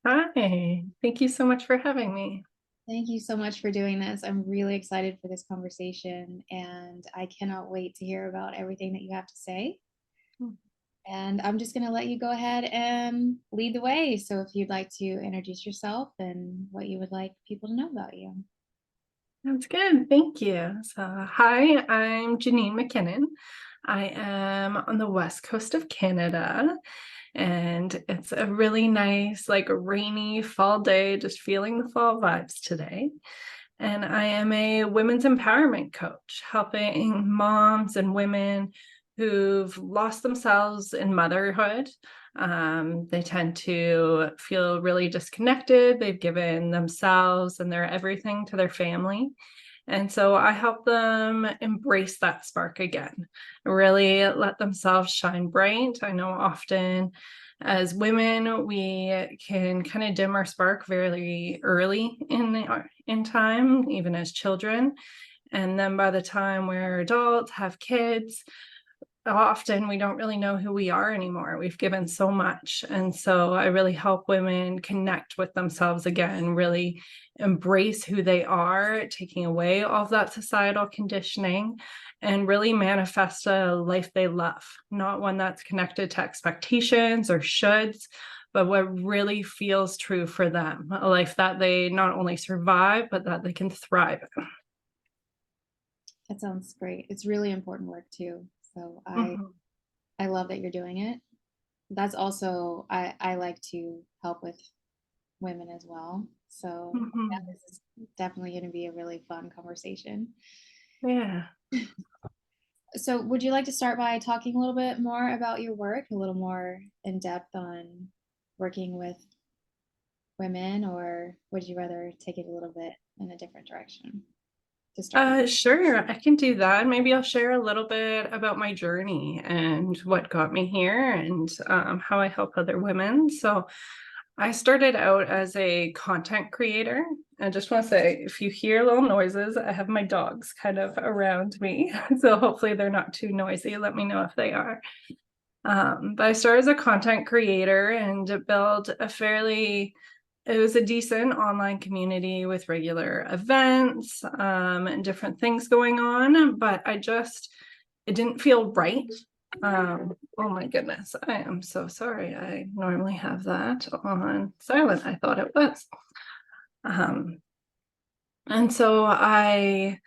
Hi, thank you so much for having me. Thank you so much for doing this. I'm really excited for this conversation and I cannot wait to hear about everything that you have to say. And I'm just going to let you go ahead and lead the way. So if you'd like to introduce yourself and what you would like people to know about you. That's good. Thank you. Hi, I'm Jannine Mackinnon. I am on the west coast of Canada, and it's a really nice, like rainy fall day, just feeling the fall vibes today. And I am a women's empowerment coach, helping moms and women who've lost themselves in motherhood. They tend to feel really disconnected. They've given themselves and their everything to their family. And so I help them embrace that spark again, really let themselves shine bright. I know often as women, we can kind of dim our spark very early in time, even as children. And then by the time we're adults, have kids, often we don't really know who we are anymore. We've given so much. And so I really help women connect with themselves again, really embrace who they are, taking away all of that societal conditioning and really manifest a life they love, not one that's connected to expectations or shoulds, but what really feels true for them, a life that they not only survive, but that they can thrive in. That sounds great. It's really important work too. So Mhm. I love that you're doing it. That's also I like to help with women as well. So yeah, Mhm. this is definitely going to be a really fun conversation. Yeah. So, would you like to start by talking a little bit more about your work, a little more in depth on working with women, or would you rather take it a little bit in a different direction to start with? Sure, I can do that. Maybe I'll share a little bit about my journey and what got me here and how I help other women. So, I started out as a content creator. I just want to say, if you hear little noises, I have my dogs kind of around me. So, hopefully, they're not too noisy. Let me know if they are. But I started as a content creator and built it was a decent online community with regular events and different things going on, but it didn't feel right. Oh my goodness, I am so sorry. I normally have that on silent. I thought it was. Um, and so I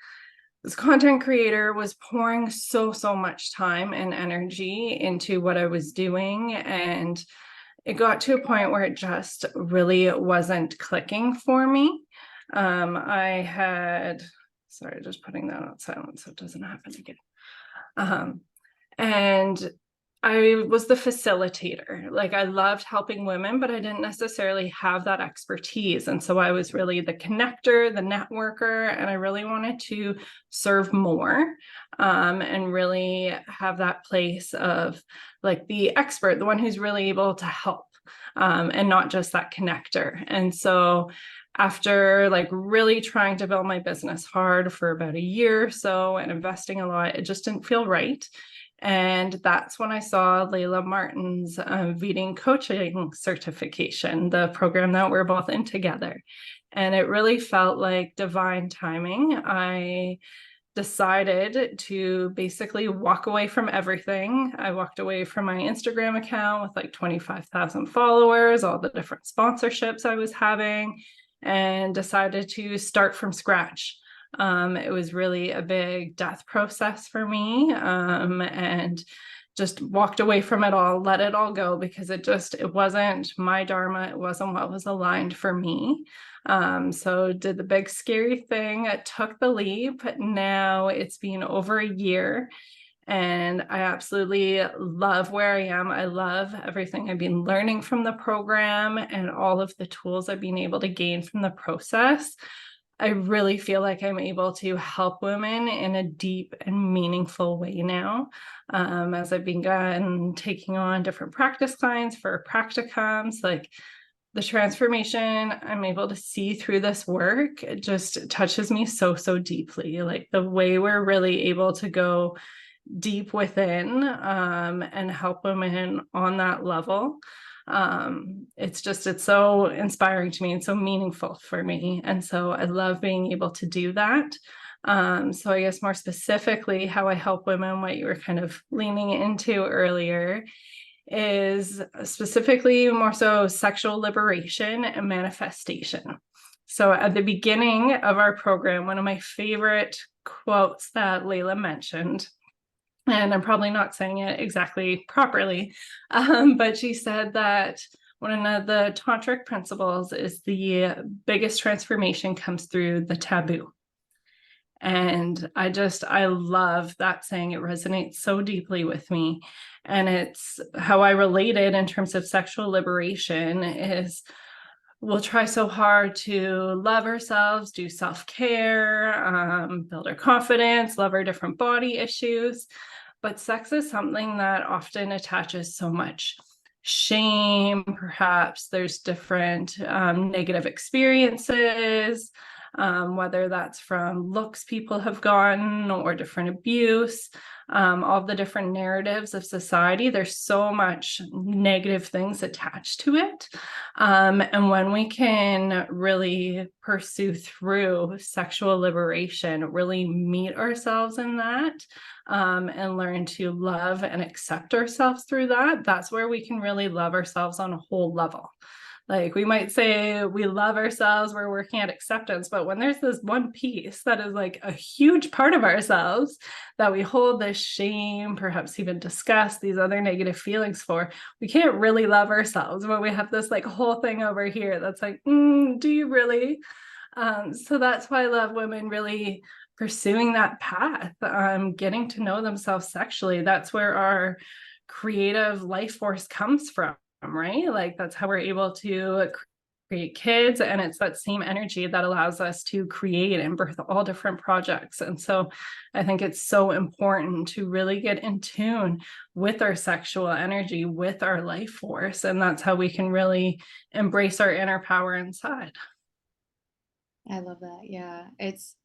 this content creator was pouring so much time and energy into what I was doing, and it got to a point where it just really wasn't clicking for me. I had Sorry, just putting that on silent so it doesn't happen again. um, and I was the facilitator. Like, I loved helping women, but I didn't necessarily have that expertise. And so I was really the connector, the networker, and I really wanted to serve more, and really have that place of like the expert, the one who's really able to help, and not just that connector. And so after like really trying to build my business hard for about a year or so and investing a lot, it just didn't feel right. And that's when I saw Layla Martin's Veeding coaching certification, the program that we're both in together. And it really felt like divine timing. I decided to basically walk away from everything. I walked away from my Instagram account with like 25,000 followers, all the different sponsorships I was having, and decided to start from scratch. It was really a big death process for me, and just walked away from it all, let it all go because it wasn't my dharma. It wasn't what was aligned for me. So did the big scary thing, took the leap. Now it's been over a year and I absolutely love where I am. I love everything I've been learning from the program and all of the tools I've been able to gain from the process. I really feel like I'm able to help women in a deep and meaningful way now. As I've begun taking on different practice clients for practicums, like the transformation I'm able to see through this work, it just touches me so deeply. Like the way we're really able to go deep within, and help women on that level. It's so inspiring to me and so meaningful for me. And so I love being able to do that. So I guess more specifically, how I help women, what you were kind of leaning into earlier, is specifically more so sexual liberation and manifestation. So at the beginning of our program, one of my favorite quotes that Layla mentioned, and I'm probably not saying it exactly properly, but she said that one of the tantric principles is the biggest transformation comes through the taboo. And I love that saying. It resonates so deeply with me. And it's how I relate it in terms of sexual liberation is we'll try so hard to love ourselves, do self-care, build our confidence, love our different body issues. But sex is something that often attaches so much shame. Perhaps there's different negative experiences, whether that's from looks people have gotten or different abuse, all the different narratives of society. There's so much negative things attached to it. And when we can really pursue through sexual liberation, really meet ourselves in that, and learn to love and accept ourselves through that, that's where we can really love ourselves on a whole level. Like we might say we love ourselves, we're working at acceptance, but when there's this one piece that is like a huge part of ourselves that we hold this shame, perhaps even disgust, these other negative feelings for, we can't really love ourselves when we have this like whole thing over here that's like, do you really? So that's why I love women really pursuing that path, getting to know themselves sexually. That's where our creative life force comes from, right? Like that's how we're able to create kids, and it's that same energy that allows us to create and birth all different projects. And so I think it's so important to really get in tune with our sexual energy, with our life force, and that's how we can really embrace our inner power inside. I love that. Yeah. It's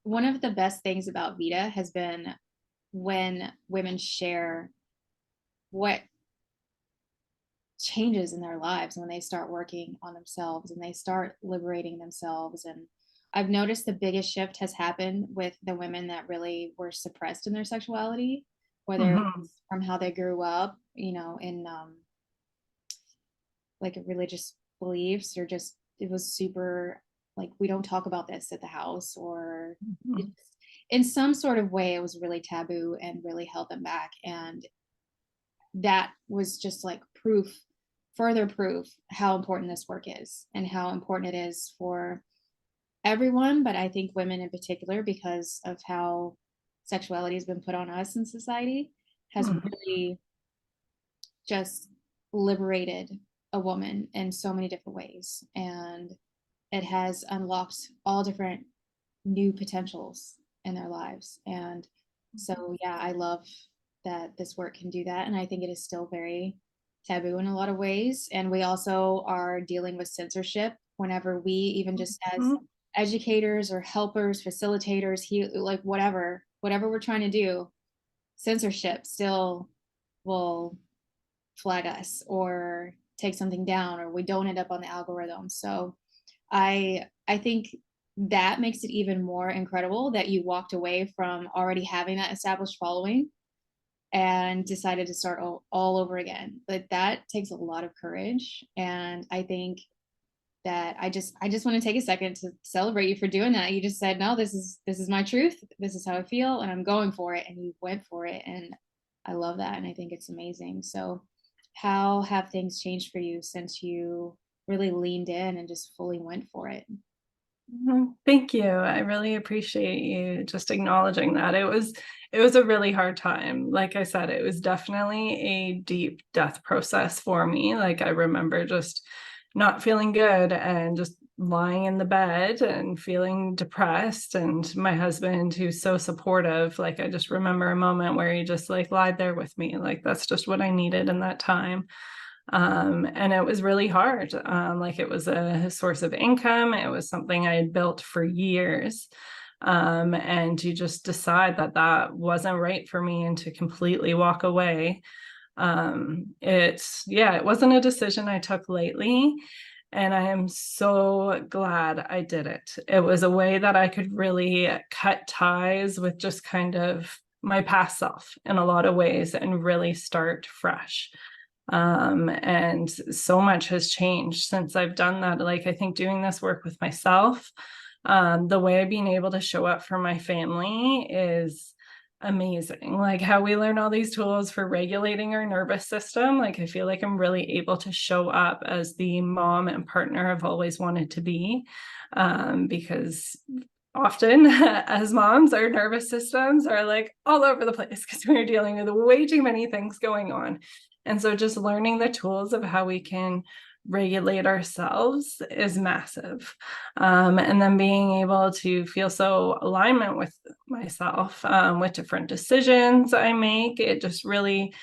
one of the best things about Vita has been when women share what changes in their lives when they start working on themselves and they start liberating themselves. And I've noticed the biggest shift has happened with the women that really were suppressed in their sexuality, whether Mm-hmm. it's from how they grew up, in like religious beliefs, or just it was super like we don't talk about this at the house, or it, Mm-hmm. in some sort of way it was really taboo and really held them back. And that was just like further proof how important this work is and how important it is for everyone, but I think women in particular, because of how sexuality has been put on us in society, has Mm-hmm. really just liberated a woman in so many different ways. And it has unlocked all different new potentials in their lives. And so, yeah, I love that this work can do that. And I think it is still very taboo in a lot of ways. And we also are dealing with censorship whenever we, even just as educators or helpers, facilitators, like whatever we're trying to do, censorship still will flag us or take something down, or we don't end up on the algorithm. So I think that makes it even more incredible that you walked away from already having that established following and decided to start all over again. But that takes a lot of courage. And I think that I just want to take a second to celebrate you for doing that. You just said, no, this is my truth. This is how I feel, and I'm going for it. And you went for it. And I love that. And I think it's amazing. So how have things changed for you since you really leaned in and just fully went for it? Thank you. I really appreciate you just acknowledging that. It was a really hard time. Like I said, it was definitely a deep death process for me. Like I remember just not feeling good and just lying in the bed and feeling depressed. And my husband, who's so supportive, like I just remember a moment where he just like lied there with me. Like that's just what I needed in that time. And it was really hard. Like it was a source of income. It was something I had built for years. And to just decide that that wasn't right for me and to completely walk away. It wasn't a decision I took lightly, and I am so glad I did it. It was a way that I could really cut ties with just kind of my past self in a lot of ways and really start fresh. And so much has changed since I've done that. Like, I think doing this work with myself, the way I've been able to show up for my family is amazing. Like, how we learn all these tools for regulating our nervous system. Like, I feel like I'm really able to show up as the mom and partner I've always wanted to be. Because often as moms, our nervous systems are like all over the place because we're dealing with way too many things going on. And so just learning the tools of how we can regulate ourselves is massive. And then being able to feel so alignment with myself, with different decisions I make, it just really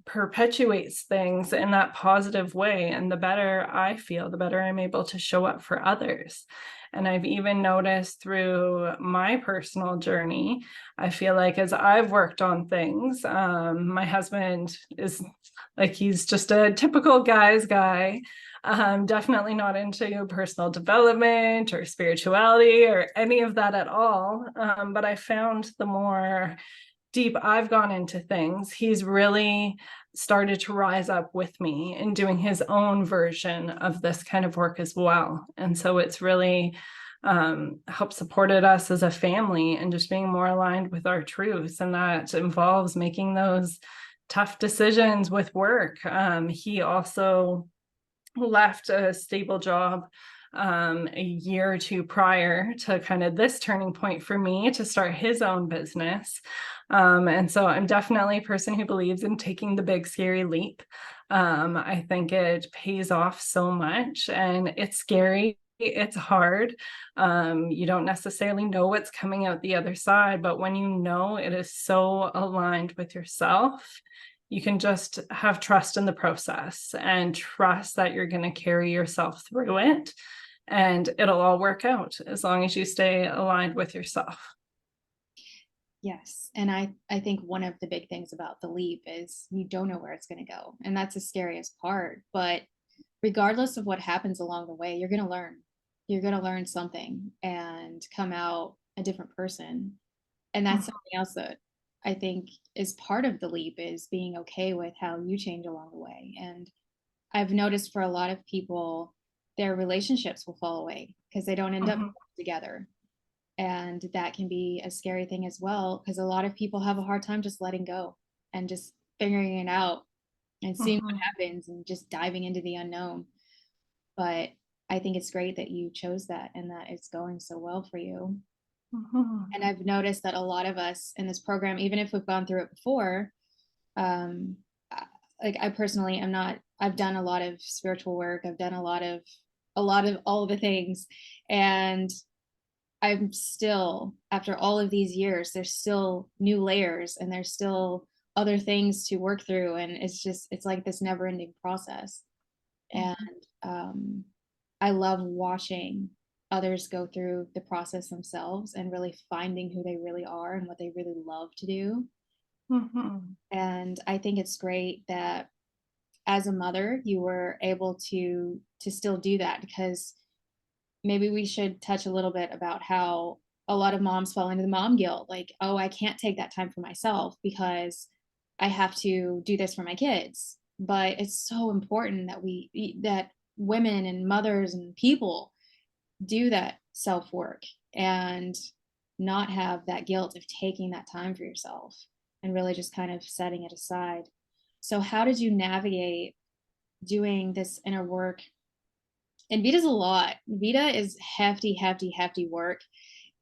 perpetuates things in that positive way. And the better I feel, the better I'm able to show up for others. And I've even noticed through my personal journey, I feel like as I've worked on things, my husband is like, he's just a typical guy's guy. Definitely not into personal development or spirituality or any of that at all. But I found the more deep I've gone into things, he's really started to rise up with me and doing his own version of this kind of work as well. And so it's really helped supported us as a family and just being more aligned with our truths. And that involves making those tough decisions with work. He also left a stable job a year or two prior to kind of this turning point for me to start his own business. And so I'm definitely a person who believes in taking the big, scary leap. I think it pays off so much, and it's scary. It's hard. You don't necessarily know what's coming out the other side, but when you know it is so aligned with yourself, you can just have trust in the process and trust that you're going to carry yourself through it, and it'll all work out as long as you stay aligned with yourself. Yes. And I think one of the big things about the leap is you don't know where it's going to go. And that's the scariest part. But regardless of what happens along the way, you're going to learn. You're going to learn something and come out a different person. And that's something else that I think is part of the leap, is being okay with how you change along the way. And I've noticed for a lot of people, their relationships will fall away because they don't end up Mhm. together. And that can be a scary thing as well, because a lot of people have a hard time just letting go and just figuring it out and seeing what Mhm. happens and just diving into the unknown. But I think it's great that you chose that and that it's going so well for you. Mhm. And I've noticed that a lot of us in this program, even if we've gone through it before, um, like I personally am not, I've done a lot of spiritual work. I've done a lot of all the things. And I'm still, after all of these years, there's still new layers and there's still other things to work through. And it's like this never ending process. And um, I love watching others go through the process themselves and really finding who they really are and what they really love to do. Mhm. And I think it's great that as a mother, you were able to still do that, because maybe we should touch a little bit about how a lot of moms fall into the mom guilt, like, oh, I can't take that time for myself because I have to do this for my kids. But it's so important that that women and mothers and people do that self work and not have that guilt of taking that time for yourself and really just kind of setting it aside. So how did you navigate doing this inner work? And Vita's a lot. Vita is hefty, hefty, hefty work.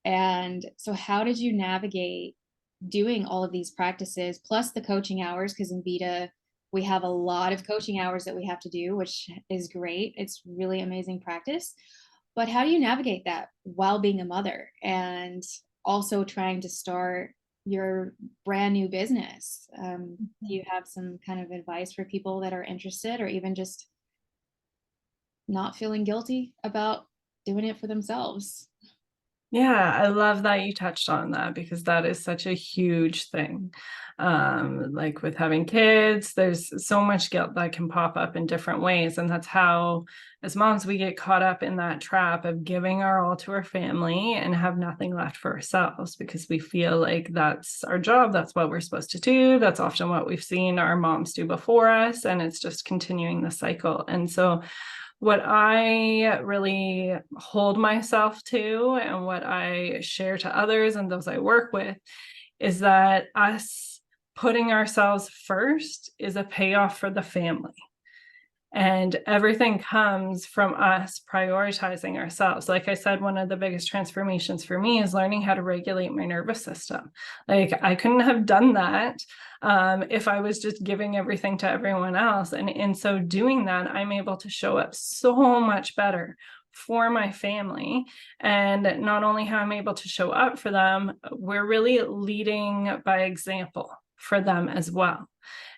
And so, how did you navigate doing all of these practices plus the coaching hours? Because in Vita, we have a lot of coaching hours that we have to do, which is great. It's really amazing practice. But how do you navigate that while being a mother and also trying to start your brand new business? Do you have some kind of advice for people that are interested, or even just not feeling guilty about doing it for themselves? Yeah, I love that you touched on that because that is such a huge thing. Like with having kids, there's so much guilt that can pop up in different ways. And that's how, as moms, we get caught up in that trap of giving our all to our family and have nothing left for ourselves because we feel like that's our job. That's what we're supposed to do. That's often what we've seen our moms do before us. And it's just continuing the cycle. And so, what I really hold myself to and what I share to others and those I work with is that us putting ourselves first is a payoff for the family. And everything comes from us prioritizing ourselves. Like I said, one of the biggest transformations for me is learning how to regulate my nervous system. Like I couldn't have done that if I was just giving everything to everyone else. And in so doing that, I'm able to show up so much better for my family. And not only how I'm able to show up for them, we're really leading by example for them as well.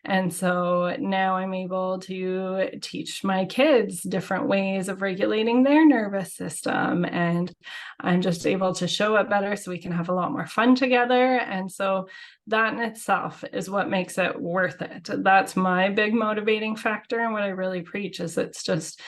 And so now I'm able to teach my kids different ways of regulating their nervous system. And I'm just able to show up better so we can have a lot more fun together. And so that in itself is what makes it worth it. That's my big motivating factor. And what I really preach is it's just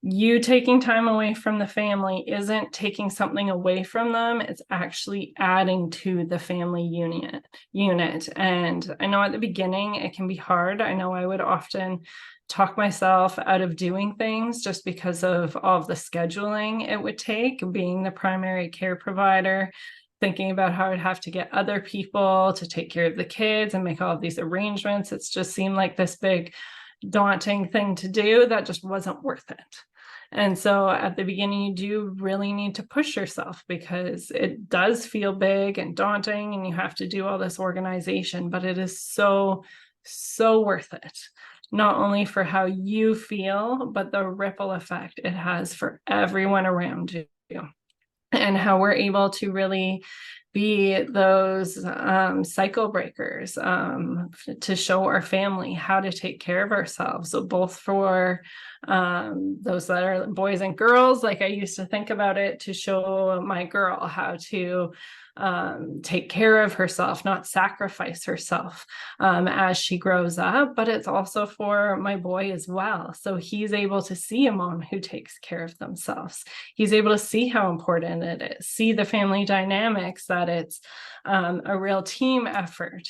you taking time away from the family isn't taking something away from them. It's actually adding to the family unit. And I know at the beginning it can be hard. I know I would often talk myself out of doing things just because of all of the scheduling it would take, being the primary care provider, thinking about how I'd have to get other people to take care of the kids and make all of these arrangements. It's just seemed like this big daunting thing to do that just wasn't worth it. And so at the beginning, you do really need to push yourself because it does feel big and daunting and you have to do all this organization, but it is so, so worth it. Not only for how you feel, but the ripple effect it has for everyone around you and how we're able to really be those cycle breakers to show our family how to take care of ourselves. So both for those that are boys and girls, like I used to think about it to show my girl how to take care of herself, not sacrifice herself as she grows up, but it's also for my boy as well. So he's able to see a mom who takes care of themselves. He's able to see how important it is, see the family dynamics, that it's a real team effort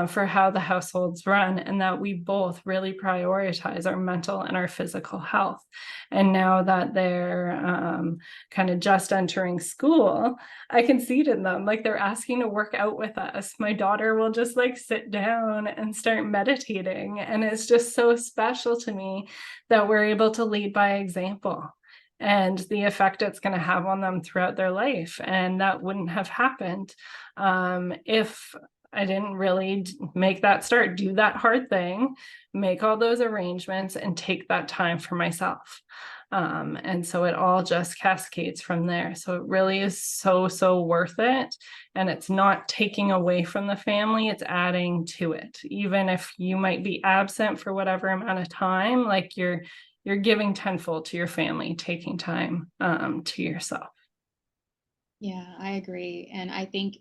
for how the households run, and that we both really prioritize our mental and our physical health. And now that they're kind of just entering school, I can see it in them. Like they're asking to work out with us. My daughter will just like sit down and start meditating. And it's just so special to me that we're able to lead by example and the effect it's going to have on them throughout their life. And that wouldn't have happened if I didn't really make that start, do that hard thing, make all those arrangements, and take that time for myself. And so it all just cascades from there. So it really is so, so worth it. And it's not taking away from the family, it's adding to it. Even if you might be absent for whatever amount of time, like you're giving tenfold to your family, taking time to yourself. Yeah, I agree. And I think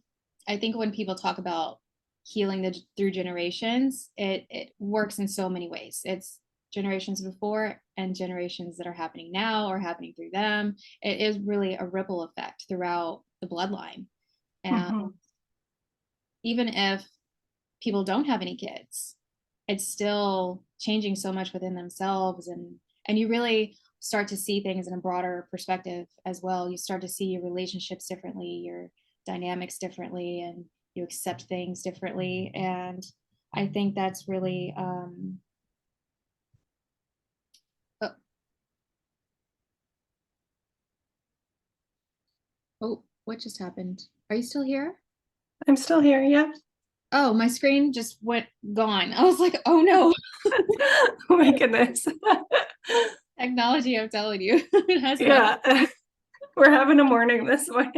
when people talk about healing through generations, it works in so many ways. It's generations before and generations that are happening now or happening through them. It is really a ripple effect throughout the bloodline. And Mhm. even if people don't have any kids, it's still changing so much within themselves, and you really start to see things in a broader perspective as well. You start to see your relationships differently, your dynamics differently, and you accept things differently. And I think that's really oh, oh, what just happened? Are you still here? I'm still here. Yeah. Oh, my screen just went gone. I was like, oh no. Oh my goodness. Technology, I'm telling you. It has a way. Yeah. We're having a morning this way.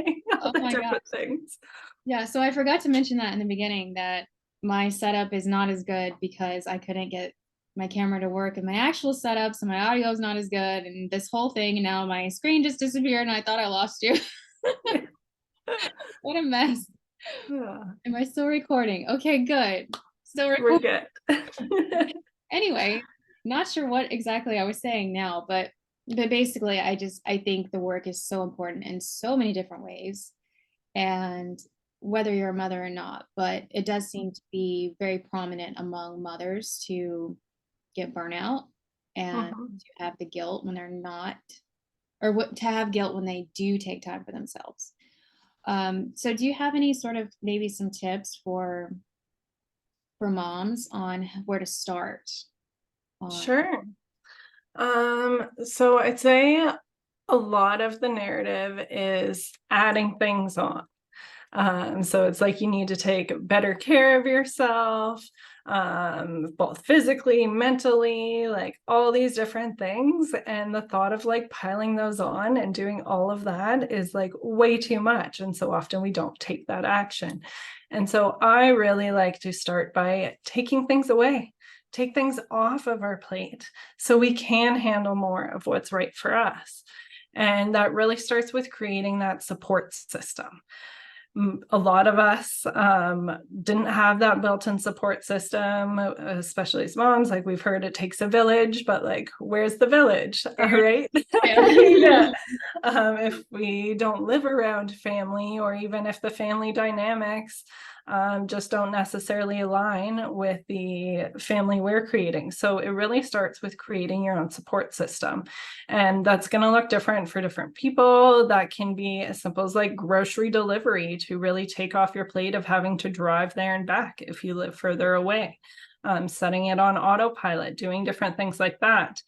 All Oh the my God. different things. Yeah, so I forgot to mention that in the beginning, that my setup is not as good because I couldn't get my camera to work in my actual setup, so my audio is not as good, and this whole thing, and now my screen just disappeared, and I thought I lost you. What a mess. Yeah, Am I still recording? Okay, good. Still we're recording. good. Anyway, not sure what exactly I was saying now, but basically I think the work is so important in so many different ways. And whether you're a mother or not, but it does seem to be very prominent among mothers to get burnout and Mhm. to have the guilt when they're not, or what to have guilt when they do take time for themselves. So do you have any sort of maybe some tips for moms on where to start on? Sure. So I'd say a lot of the narrative is adding things on. So it's like you need to take better care of yourself, both physically, mentally, like all these different things. And the thought of like piling those on and doing all of that is like way too much. And so often we don't take that action. And so I really like to start by taking things away. Take things off of our plate so we can handle more of what's right for us. And that really starts with creating that support system. A lot of us didn't have that built-in support system, especially as moms. Like we've heard it takes a village, but like, where's the village? All right. Yeah. If we don't live around family, or even if the family dynamics just don't necessarily align with the family we're creating. So it really starts with creating your own support system. And that's going to look different for different people. That can be as simple as like grocery delivery to really take off your plate of having to drive there and back if you live further away. Setting it on autopilot, doing different things like that.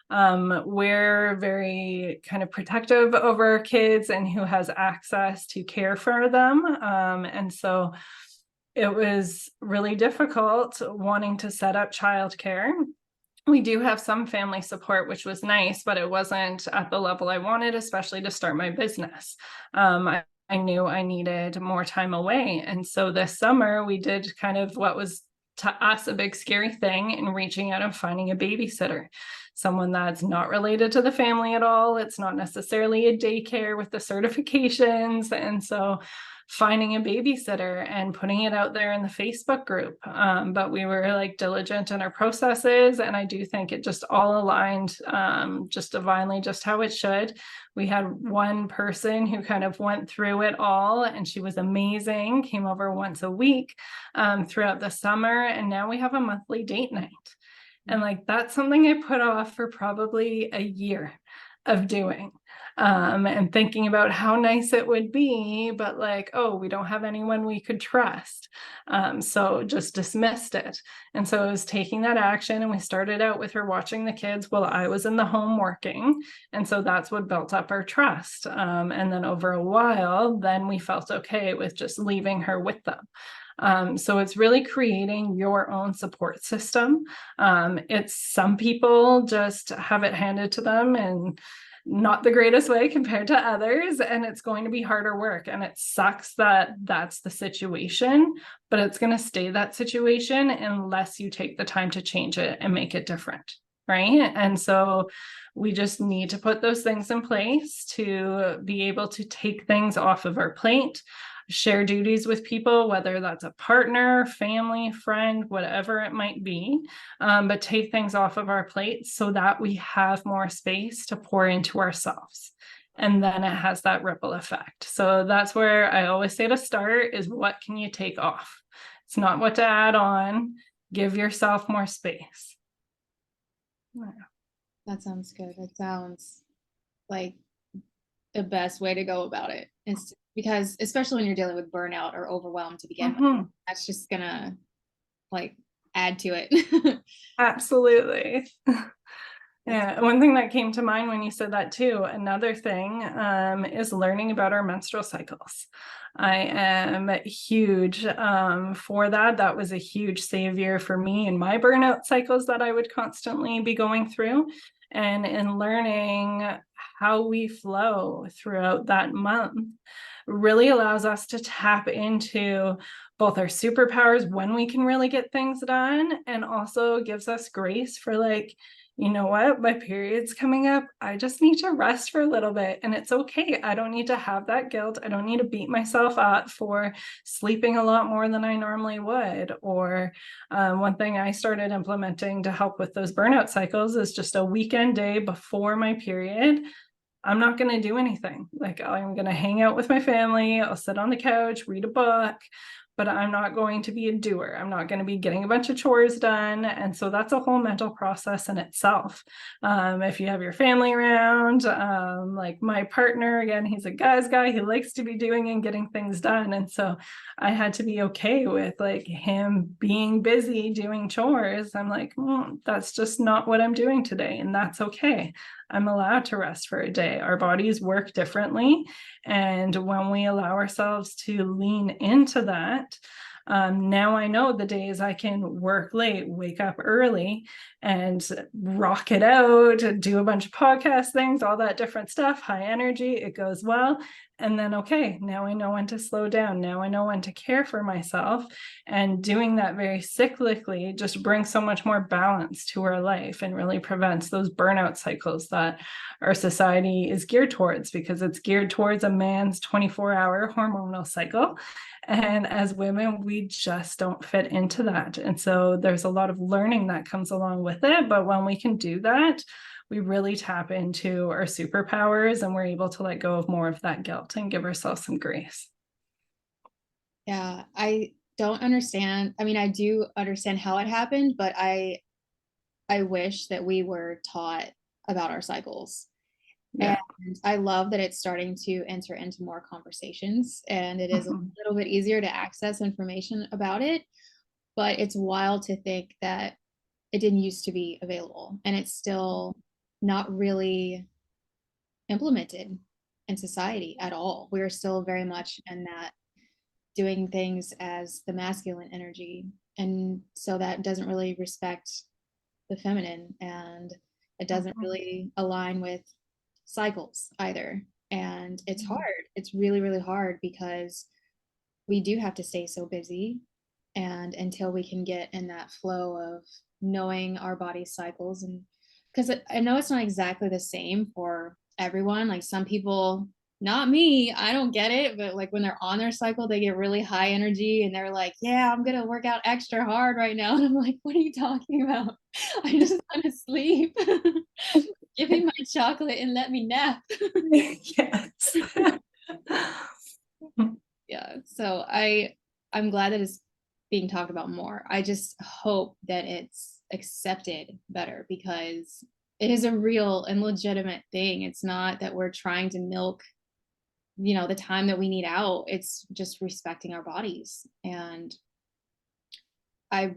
We're very kind of protective over our kids and who has access to care for them. And so it was really difficult wanting to set up childcare. We do have some family support, which was nice, but it wasn't at the level I wanted, especially to start my business. I knew I needed more time away. And so this summer, we did kind of what was to us a big scary thing in reaching out and finding a babysitter, someone that's not related to the family at all. It's not necessarily a daycare with the certifications. And so finding a babysitter and putting it out there in the Facebook group. But we were like diligent in our processes. And I do think it just all aligned just divinely, just how it should. We had one person who kind of went through it all, and she was amazing, came over once a week throughout the summer. And now we have a monthly date night. And like that's something I put off for probably a year of doing. And thinking about how nice it would be, but like, oh, we don't have anyone we could trust. So just dismissed it. And so I was taking that action, and we started out with her watching the kids while I was in the home working. And so that's what built up our trust. And then over a while, then we felt okay with just leaving her with them. So it's really creating your own support system. It's some people just have it handed to them and not the greatest way compared to others, and it's going to be harder work, and it sucks that that's the situation, but it's going to stay that situation unless you take the time to change it and make it different, right? And so we just need to put those things in place to be able to take things off of our plate, share duties with people, whether that's a partner, family, friend, whatever it might be, but take things off of our plate so that we have more space to pour into ourselves. And then it has that ripple effect. So that's where I always say to start is, what can you take off? It's not what to add on. Give yourself more space. That sounds good. That sounds like the best way to go about it. It's because especially when you're dealing with burnout or overwhelm to begin with, Mhm. that's just gonna like add to it. Absolutely. That's Yeah, one thing that came to mind when you said that too, another thing is learning about our menstrual cycles. I am huge for that. That was a huge savior for me in my burnout cycles that I would constantly be going through. And in learning how we flow throughout that month really allows us to tap into both our superpowers when we can really get things done, and also gives us grace for like you know what, my period's coming up. I just need to rest for a little bit, and it's okay. I don't need to have that guilt. I don't need to beat myself up for sleeping a lot more than I normally would. Or one thing I started implementing to help with those burnout cycles is just a weekend day before my period. I'm not going to do anything. Like, I'm going to hang out with my family. I'll sit on the couch, read a book, but I'm not going to be a doer. I'm not going to be getting a bunch of chores done. And so that's a whole mental process in itself. If you have your family around, like my partner, again, he's a guy's guy. He likes to be doing and getting things done. And so I had to be okay with like him being busy doing chores. I'm like, that's just not what I'm doing today. And that's okay. I'm allowed to rest for a day. Our bodies work differently. And when we allow ourselves to lean into that, now I know the days I can work late, wake up early, and rock it out, do a bunch of podcast things, all that different stuff, high energy, it goes well. And then, okay, now I know when to slow down. Now I know when to care for myself. And doing that very cyclically just brings so much more balance to our life and really prevents those burnout cycles that our society is geared towards, because it's geared towards a man's 24-hour hormonal cycle. And as women, we just don't fit into that. And so there's a lot of learning that comes along with it. But when we can do that, we really tap into our superpowers, and we're able to let go of more of that guilt and give ourselves some grace. Yeah, I don't understand. I mean, I do understand how it happened, but I wish that we were taught about our cycles. Yeah. And I love that it's starting to enter into more conversations, and it is a little bit easier to access information about it. But it's wild to think that it didn't used to be available, and it's still not really implemented in society at all. We're still very much in that doing things as the masculine energy. And so that doesn't really respect the feminine, and it doesn't really align with cycles either. And it's hard. It's really, really hard because we do have to stay so busy. And until we can get in that flow of knowing our body's cycles, and because I know it's not exactly the same for everyone. Like some people, not me, I don't get it, but like when they're on their cycle, they get really high energy and they're like, yeah, I'm going to work out extra hard right now. And I'm like, what are you talking about? I just want to sleep. Give me my chocolate and let me nap. Yes. Yeah. So I'm glad that it's being talked about more. I just hope that it's accepted better, because it is a real and legitimate thing. It's not that we're trying to milk, the time that we need out. It's just respecting our bodies. And I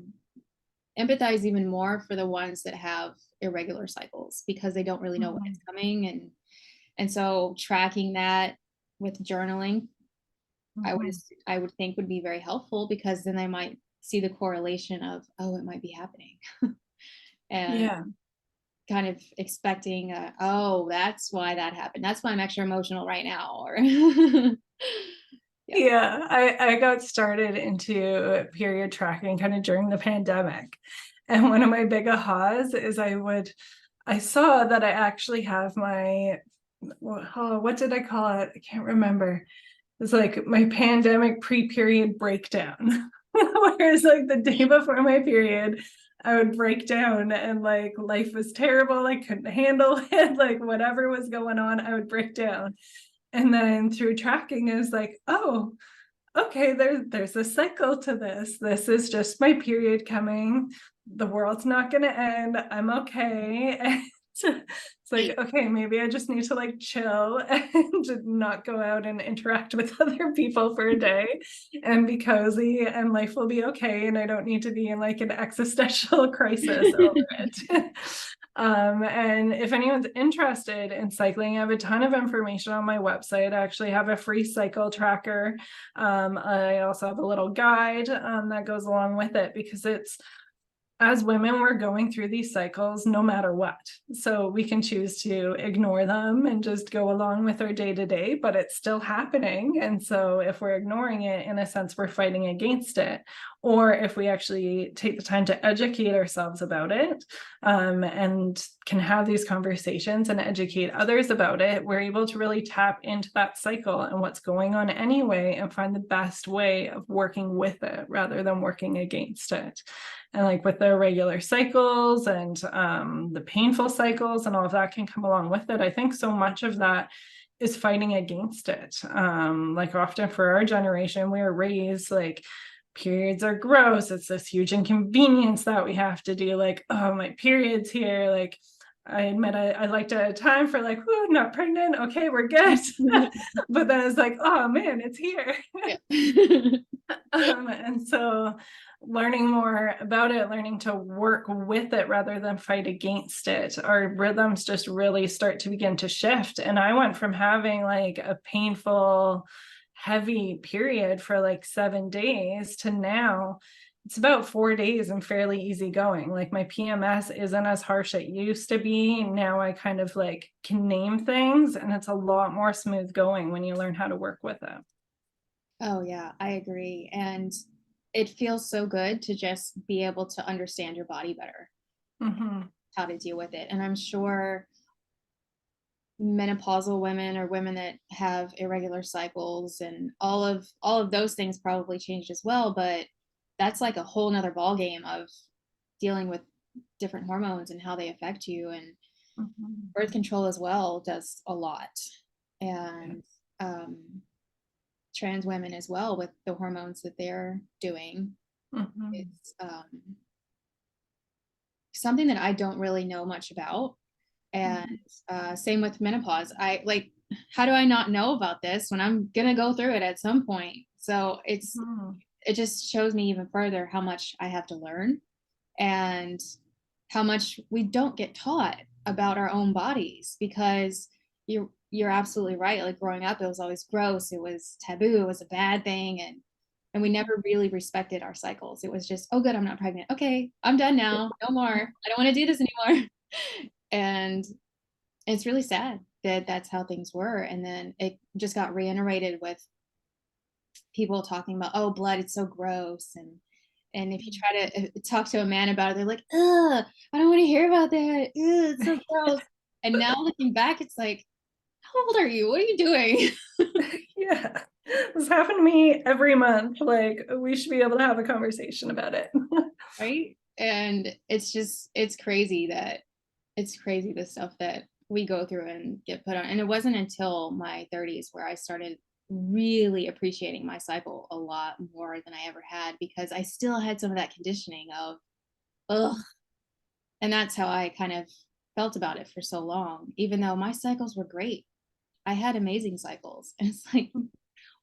empathize even more for the ones that have irregular cycles, because they don't really know when it's coming. And so tracking that with journaling, I would think would be very helpful, because then they might see the correlation of, oh, it might be happening. And Yeah. kind of expecting, oh, that's why that happened. That's why I'm extra emotional right now. Or Yeah, I got started into period tracking kind of during the pandemic. And one of my big ahas is I saw that I actually have my, what did I call it? I can't remember. It's like my pandemic pre-period breakdown. Whereas like the day before my period, I would break down and like life was terrible. I couldn't handle it. Like whatever was going on, I would break down. And then through tracking, I was like, oh, okay, there's a cycle to this. This is just my period coming. The world's not going to end. I'm okay. And it's like, okay, maybe I just need to like chill and not go out and interact with other people for a day and be cozy, and life will be okay. And I don't need to be in like an existential crisis over it. And if anyone's interested in cycling, I have a ton of information on my website. I actually have a free cycle tracker. I also have a little guide that goes along with it, because as women, we're going through these cycles no matter what. So we can choose to ignore them and just go along with our day to day, but it's still happening. And so if we're ignoring it, in a sense, we're fighting against it. or if we actually take the time to educate ourselves about it, and can have these conversations and educate others about it, we're able to really tap into that cycle and what's going on anyway, and find the best way of working with it rather than working against it. And like with the irregular cycles and the painful cycles and all of that can come along with it, I think so much of that is fighting against it. Like often for our generation, we were raised like periods are gross. It's this huge inconvenience that we have to do. Like, oh, my period's here. Like, I admit I liked it at a time for like, oh, not pregnant. Okay, we're good. But then it's like, oh man, it's here. And so learning more about it, learning to work with it rather than fight against it, our rhythms just really start to begin to shift. And I went from having like a painful, heavy period for like 7 days to now it's about 4 days and fairly easy going. Like my PMS isn't as harsh as it used to be. Now I kind of like can name things and it's a lot more smooth going when you learn how to work with it. Oh yeah, I agree. And it feels so good to just be able to understand your body better, Mm-hmm. how to deal with it. And I'm sure menopausal women or women that have irregular cycles and all of those things probably changed as well, but that's like a whole nother ball game of dealing with different hormones and how they affect you. And Mm-hmm. birth control as well does a lot. Yeah. And trans women as well with the hormones that they're doing. Mm-hmm. It's something that I don't really know much about. And same with menopause. I like, how do I not know about this when I'm gonna go through it at some point? So Mm-hmm. it just shows me even further how much I have to learn and how much we don't get taught about our own bodies, because you're absolutely right. Like growing up, it was always gross, it was taboo, it was a bad thing, and we never really respected our cycles. It was just, oh good, I'm not pregnant, okay, I'm done now, no more, I don't want to do this anymore. And it's really sad that that's how things were. And then it just got reiterated with people talking about, oh, blood, it's so gross. And if you try to talk to a man about it, they're like, ugh, I don't want to hear about that. Ugh, it's so gross. And now looking back, it's like, how old are you? What are you doing? Yeah, this happened to me every month. Like, we should be able to have a conversation about it. Right? And it's crazy the stuff that we go through and get put on. And it wasn't until my 30s where I started really appreciating my cycle a lot more than I ever had, because I still had some of that conditioning of, ugh. And that's how I kind of felt about it for so long, even though my cycles were great. I had amazing cycles. And it's like,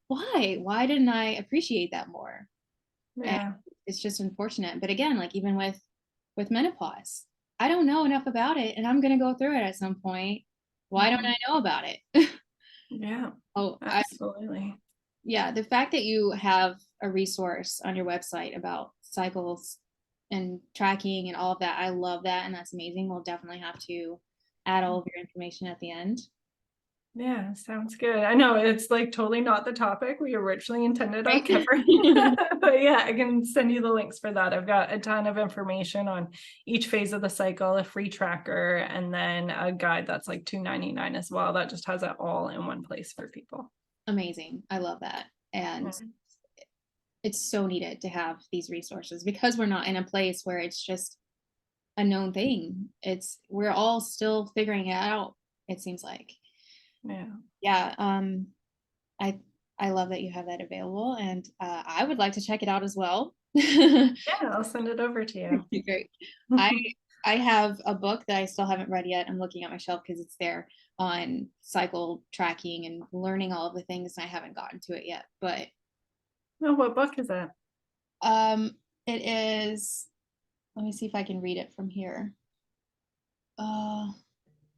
why? Why didn't I appreciate that more? And Yeah. it's just unfortunate. But again, like even with menopause, I don't know enough about it and I'm gonna go through it at some point. Why don't Mhm. I know about it? Yeah, Oh, absolutely. yeah, the fact that you have a resource on your website about cycles and tracking and all of that, I love that, and that's amazing. We'll definitely have to add all of your information at the end. Yeah, sounds good. I know it's like totally not the topic we originally intended on Right? covering, but yeah, I can send you the links for that. I've got a ton of information on each phase of the cycle, a free tracker, and then a guide that's like $2.99 as well. That just has it all in one place for people. Amazing. I love that. And Yeah. it's so needed to have these resources because we're not in a place where it's just a known thing. We're all still figuring it out, it seems like. Yeah. Yeah, I I love that you have that available, and I would like to check it out as well. Yeah, I'll send it over to you. Great. I I have a book that I still haven't read yet. I'm looking at my shelf because it's there, on cycle tracking and learning all of the things, and I haven't gotten to it yet. But Oh, what book is that? it is. Let me see if I can read it from here. Uh,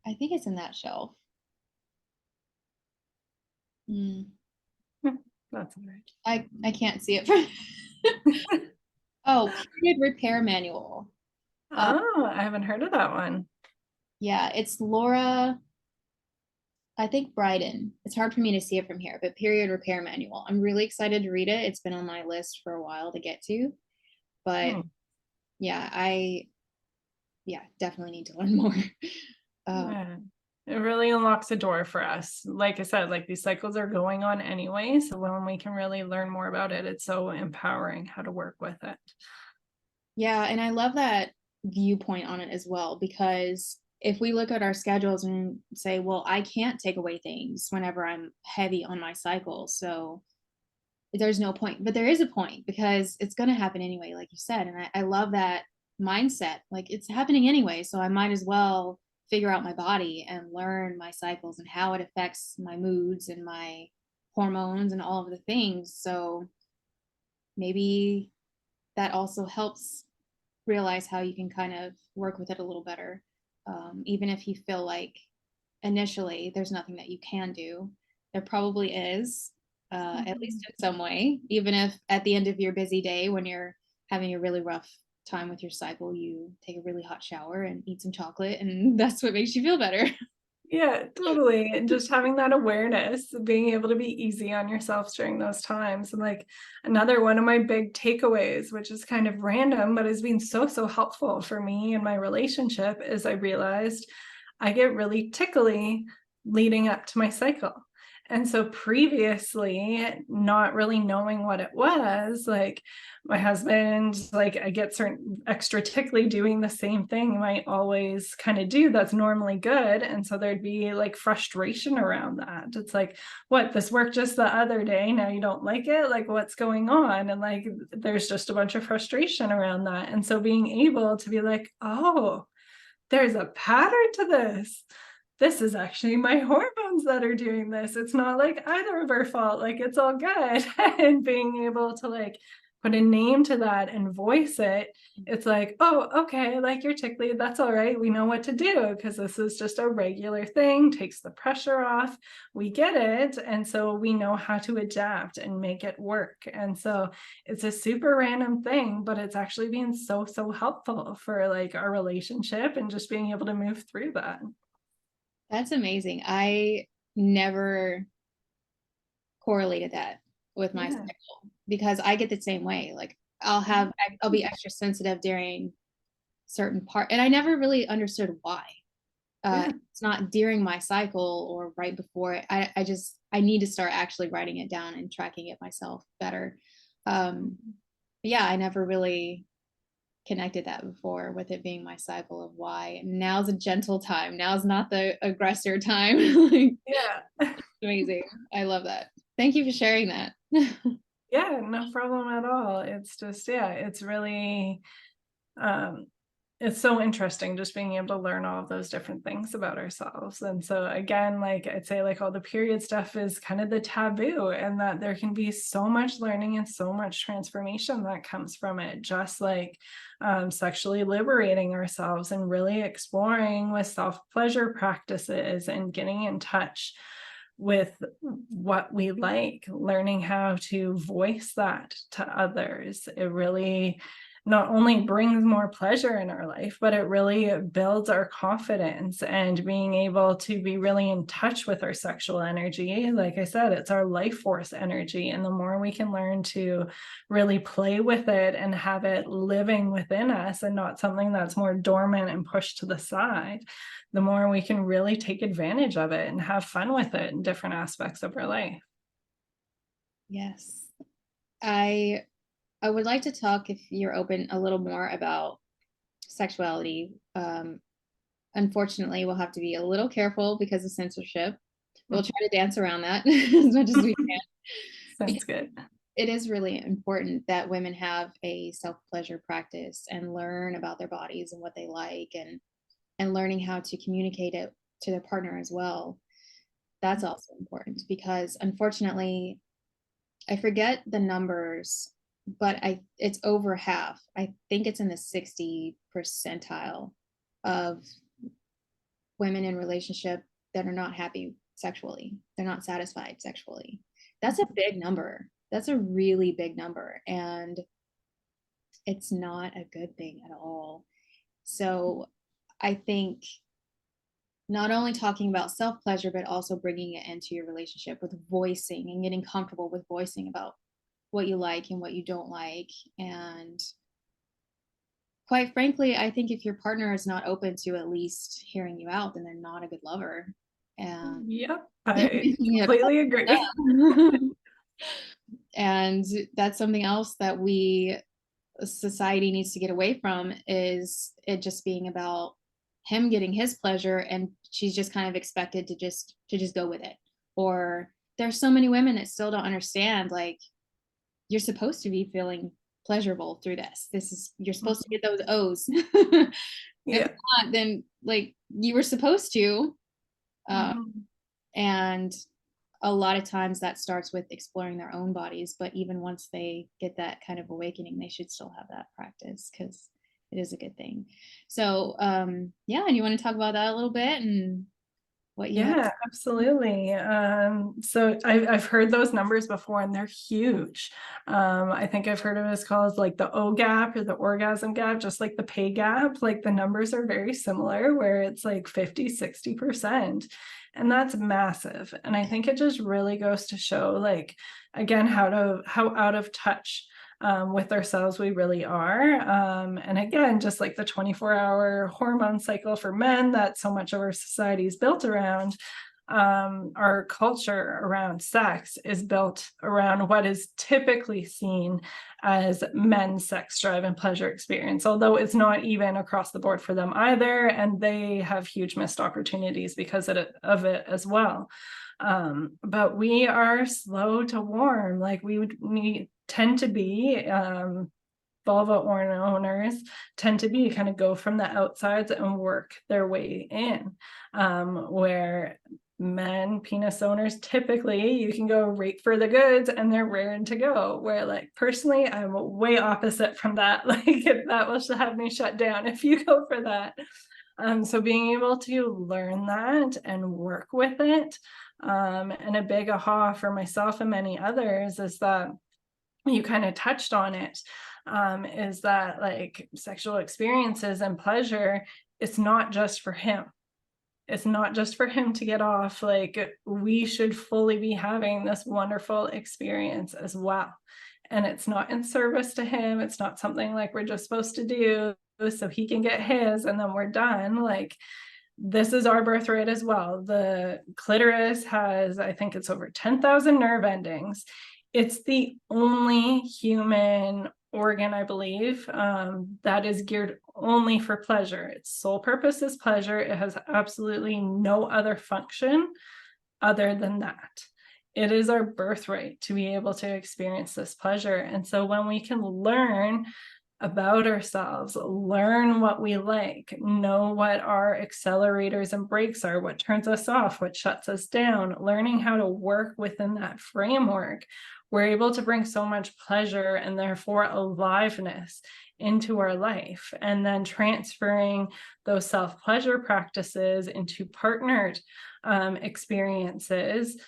I think it's in that shelf. Hmm. That's all right. I can't see it from. Oh, period repair manual. Uh, Oh, I haven't heard of that one. yeah, it's Laura, I think Bryden. It's hard for me to see it from here, but period repair manual. I'm really excited to read it. It's been on my list for a while to get to. But Hmm. yeah, yeah, definitely need to learn more. Um, Yeah. It really unlocks a door for us. Like I said, like these cycles are going on anyway. So when we can really learn more about it, it's so empowering how to work with it. yeah, and I love that viewpoint on it as well, because if we look at our schedules and say, well, I can't take away things whenever I'm heavy on my cycle, so there's no point. But there is a point because it's going to happen anyway, like you said. And I love that mindset. Like it's happening anyway, so I might as well figure out my body and learn my cycles and how it affects my moods and my hormones and all of the things. So maybe that also helps realize how you can kind of work with it a little better. Even if you feel like initially there's nothing that you can do, there probably is, at least in some way, even if at the end of your busy day, when you're having a really rough time with your cycle, you take a really hot shower and eat some chocolate, and that's what makes you feel better. Yeah, totally. And just having that awareness, being able to be easy on yourself during those times. And like another one of my big takeaways, which is kind of random, but has been so, so helpful for me in my relationship, is I realized I get really tickly leading up to my cycle. And so previously, not really knowing what it was, like my husband, like I get certain extra tickly doing the same thing he might always kind of do that's normally good. And so there'd be like frustration around that. It's like, what, this worked just the other day, now you don't like it? Like, what's going on? And like, there's just a bunch of frustration around that. And so being able to be like, oh, there's a pattern to this. This is actually my hormones that are doing this. It's not like either of our fault. Like it's all good. And being able to like put a name to that and voice it, it's like, oh, okay, like you're tickly. That's all right. We know what to do because this is just a regular thing, takes the pressure off. We get it. And so we know how to adapt and make it work. And so it's a super random thing, but it's actually been so, so helpful for like our relationship and just being able to move through that. That's amazing. I never correlated that with my Yeah. cycle because I get the same way. Like I'll be extra sensitive during certain part, and I never really understood why. Yeah. It's not during my cycle or right before it. I need to start actually writing it down and tracking it myself better. But yeah, I never really connected that before with it being my cycle of why. Now's a gentle time. Now's not the aggressor time. Like, Yeah. amazing. I love that. Thank you for sharing that. Yeah, no problem at all. It's just, yeah, it's really um it's so interesting just being able to learn all of those different things about ourselves. And so again, like I'd say like all the period stuff is kind of the taboo, and that there can be so much learning and so much transformation that comes from it, just like sexually liberating ourselves and really exploring with self-pleasure practices and getting in touch with what we like, learning how to voice that to others. It really not only brings more pleasure in our life, but it really builds our confidence and being able to be really in touch with our sexual energy. Like I said, it's our life force energy. And the more we can learn to really play with it and have it living within us and not something that's more dormant and pushed to the side, the more we can really take advantage of it and have fun with it in different aspects of our life. Yes. I I would like to talk, if you're open, a little more about sexuality. Unfortunately, we'll have to be a little careful because of censorship. We'll try to dance around that as much as we can. Sounds good. It is really important that women have a self-pleasure practice and learn about their bodies and what they like, and learning how to communicate it to their partner as well. That's also important because unfortunately, I forget the numbers, but I it's over half. I think it's in the 60 percentile of women in relationship that are not happy sexually. They're not satisfied sexually. That's a big number. That's a really big number. And it's not a good thing at all. So I think not only talking about self pleasure, but also bringing it into your relationship with voicing and getting comfortable with voicing about what you like and what you don't like, and quite frankly, I think if your partner is not open to at least hearing you out, then they're not a good lover. And Yep, they're I making it all completely agree. up. And that's something else that society needs to get away from, is it just being about him getting his pleasure and she's just kind of expected to just go with it. Or there's so many women that still don't understand, like, you're supposed to be feeling pleasurable through this. You're supposed to get those O's. If Yeah. not, then like you were supposed to. Uh, Mhm. and a lot of times that starts with exploring their own bodies, but even once they get that kind of awakening, they should still have that practice, because it is a good thing. So yeah, and you want to talk about that a little bit and what you have? Yeah, absolutely. So I've heard those numbers before and they're huge. I think I've heard of it as called like the O gap or the orgasm gap, just like the pay gap. Like the numbers are very similar where it's like 50, 60%. And that's massive. And I think it just really goes to show like again how out of touch with ourselves we really are. And again, just like the 24-hour hormone cycle for men that so much of our society is built around, our culture around sex is built around what is typically seen as men's sex drive and pleasure experience, although it's not even across the board for them either. And they have huge missed opportunities because of it as well. But we are slow to warm. Like we tend to be vulva owners tend to be kind of go from the outsides and work their way in, where men penis owners typically you can go right for the goods and they're raring to go, where like personally I'm way opposite from that. Like that will have me shut down if you go for that. So being able to learn that and work with it, and a big aha for myself and many others is that you kind of touched on it, is that like sexual experiences and pleasure, it's not just for him. It's not just for him to get off. Like we should fully be having this wonderful experience as well. And it's not in service to him. It's not something like we're just supposed to do so he can get his and then we're done. Like this is our birthright as well. The clitoris has, I think it's over 10,000 nerve endings. It's the only human organ, I believe, that is geared only for pleasure. Its sole purpose is pleasure. It has absolutely no other function other than that. It is our birthright to be able to experience this pleasure. And so when we can learn about ourselves, learn what we like, know what our accelerators and brakes are, what turns us off, what shuts us down, learning how to work within that framework, we're able to bring so much pleasure and therefore aliveness into our life. And then transferring those self-pleasure practices into partnered experiences,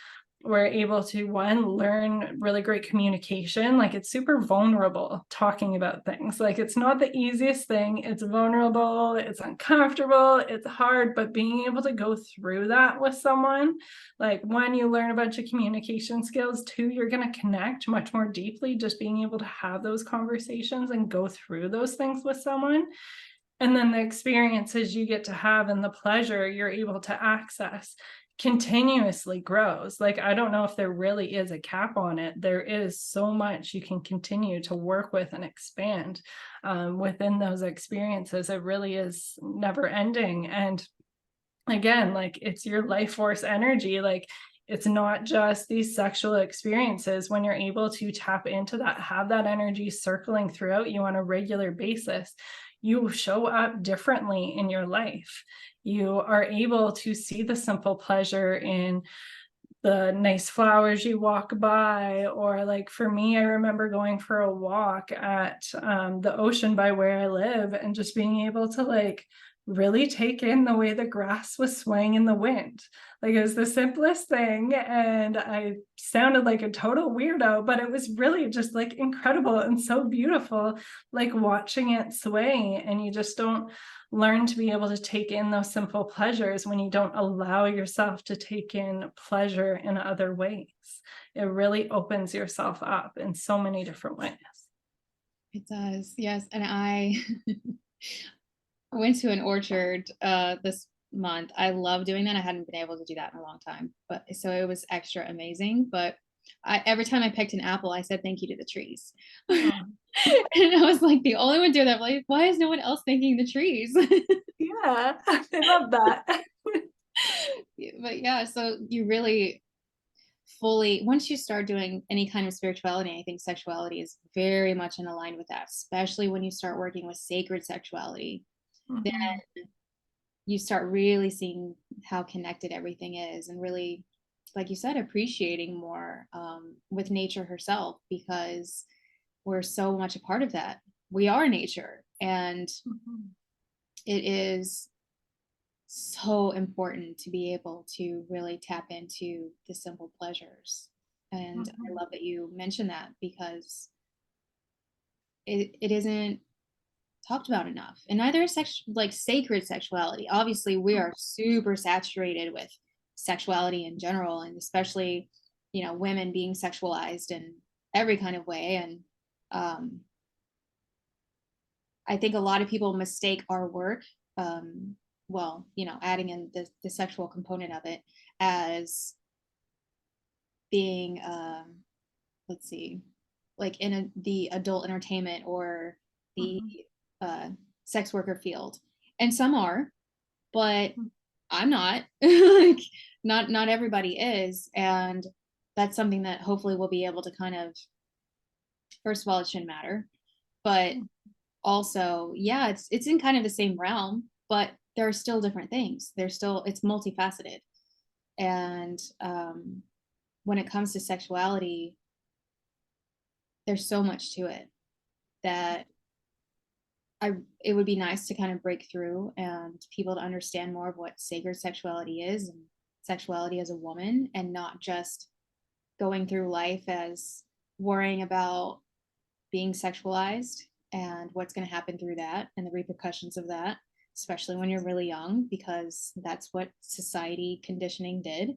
we're able to learn really great communication. Like it's super vulnerable talking about things. Like it's not the easiest thing. It's vulnerable, it's uncomfortable, it's hard, but being able to go through that with someone, like one, you learn a bunch of communication skills. Two, you're going to connect much more deeply just being able to have those conversations and go through those things with someone. And then the experiences you get to have and the pleasure you're able to access continuously grows. Like, I don't know if there really is a cap on it. There is so much you can continue to work with and expand within those experiences. It really is never ending. And again, like it's your life force energy. Like it's not just these sexual experiences. When you're able to tap into that, have that energy circling throughout you on a regular basis, you show up differently in your life. You are able to see the simple pleasure in the nice flowers you walk by, or like for me, I remember going for a walk at the ocean by where I live and just being able to like really take in the way the grass was swaying in the wind. Like it was the simplest thing and I sounded like a total weirdo, but it was really just like incredible and so beautiful, like watching it sway. And you just don't learn to be able to take in those simple pleasures when you don't allow yourself to take in pleasure in other ways. It really opens yourself up in so many different ways. It does, yes. And I I went to an orchard this month. I love doing that. I hadn't been able to do that in a long time, but so it was extra amazing. But every time I picked an apple, I said thank you to the trees. Oh, And I was like the only one doing that. Like, why is no one else thanking the trees? yeah, I love that. But yeah, so you really fully, once you start doing any kind of spirituality, I think sexuality is very much in line with that, especially when you start working with sacred sexuality. Then Mhm, you start really seeing how connected everything is, and really, like you said, appreciating more with nature herself, because we're so much a part of that. We are nature, and mhm, it is so important to be able to really tap into the simple pleasures. And I mhm, love that you mentioned that, because it isn't talked about enough. And neither is like sacred sexuality. Obviously, we mhm. are super saturated with sexuality in general, and especially, women being sexualized in every kind of way. And um, I think a lot of people mistake our work, well, adding in the sexual component of it, as being, let's see, like in the adult entertainment or the Mhm. uh, sex worker field. And some are, but Mhm. I'm not. Like, not everybody is. And that's something that hopefully we'll be able to kind of, first of all, it shouldn't matter. But also, yeah, it's in kind of the same realm, but there are still different things. There's still, it's multifaceted. And when it comes to sexuality, there's so much to it that I it would be nice to kind of break through and people to understand more of what sacred sexuality is, and sexuality as a woman, and not just going through life as worrying about being sexualized and what's going to happen through that and the repercussions of that, especially when you're really young, because that's what society conditioning did,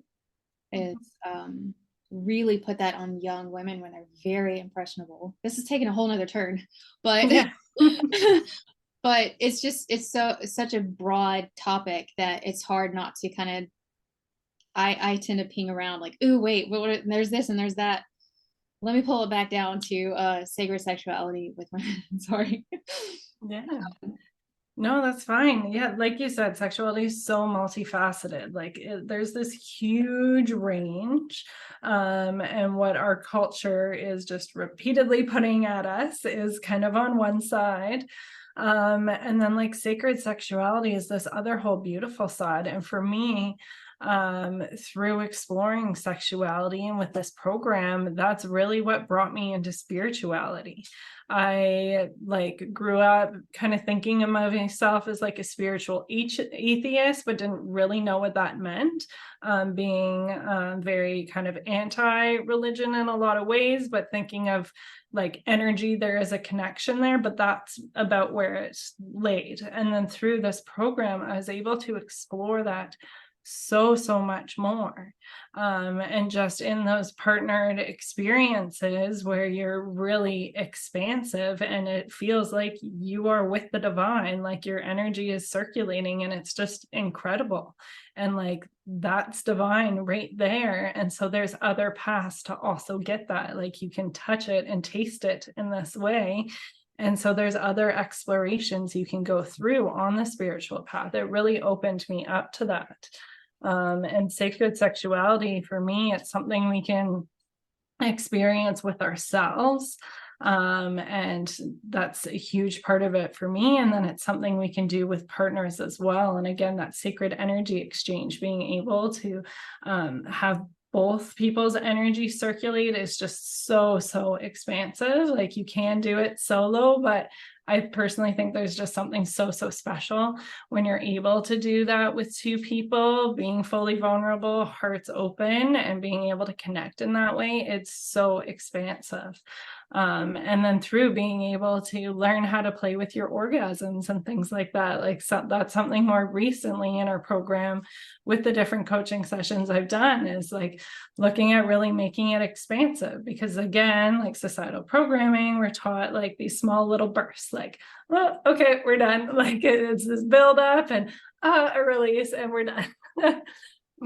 is Mhm. really put that on young women when they're very impressionable. This is taking a whole nother turn, but Yeah. but it's such a broad topic that it's hard not to kind of, I tend to ping around like, ooh, wait, there's this and there's that. Let me pull it back down to sacred sexuality with my sorry. Yeah. No, that's fine. Yeah, like you said, sexuality is so multifaceted. Like there's this huge range. And what our culture is just repeatedly putting at us is kind of on one side. And then like sacred sexuality is this other whole beautiful side. And for me, through exploring sexuality and with this program, that's really what brought me into spirituality. I like grew up kind of thinking of myself as like a spiritual atheist, but didn't really know what that meant. Being very kind of anti-religion in a lot of ways, but thinking of like energy, there is a connection there, but that's about where it's laid. And then through this program, I was able to explore that so much more, and just in those partnered experiences where you're really expansive and it feels like you are with the divine, like your energy is circulating and it's just incredible, and like that's divine right there. And so there's other paths to also get that, like you can touch it and taste it in this way. And so there's other explorations you can go through on the spiritual path. It really opened me up to that. And sacred sexuality for me, it's something we can experience with ourselves. And that's a huge part of it for me. And then it's something we can do with partners as well. And again, that sacred energy exchange, being able to have both people's energy circulate is just so expansive. Like you can do it solo, but I personally think there's just something so special when you're able to do that with two people, being fully vulnerable, hearts open, and being able to connect in that way. It's so expansive. And then through being able to learn how to play with your orgasms and things like that, like that's something more recently in our program with the different coaching sessions I've done, is like looking at really making it expansive, because again, like societal programming, we're taught like these small little bursts, like, well, okay, we're done. Like it's this build up and a release and we're done.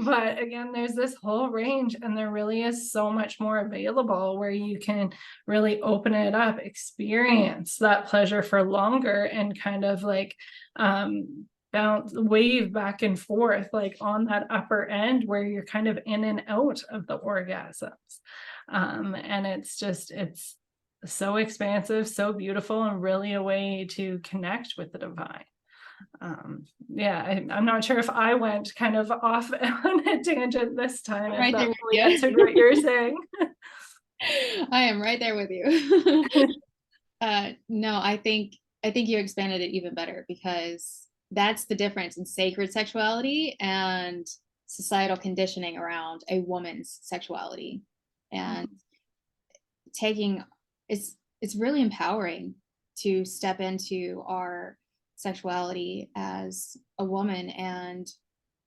But again, there's this whole range, and there really is so much more available where you can really open it up, experience that pleasure for longer, and kind of like bounce, wave back and forth, like on that upper end where you're kind of in and out of the orgasms. And it's so expansive, so beautiful, and really a way to connect with the divine. Yeah, I'm not sure if I went kind of off on a tangent this time, if Right that there with really you. answered what you're saying. I am right there with you. No, I think you expanded it even better, because that's the difference in sacred sexuality and societal conditioning around a woman's sexuality. And taking it's really empowering to step into our sexuality as a woman and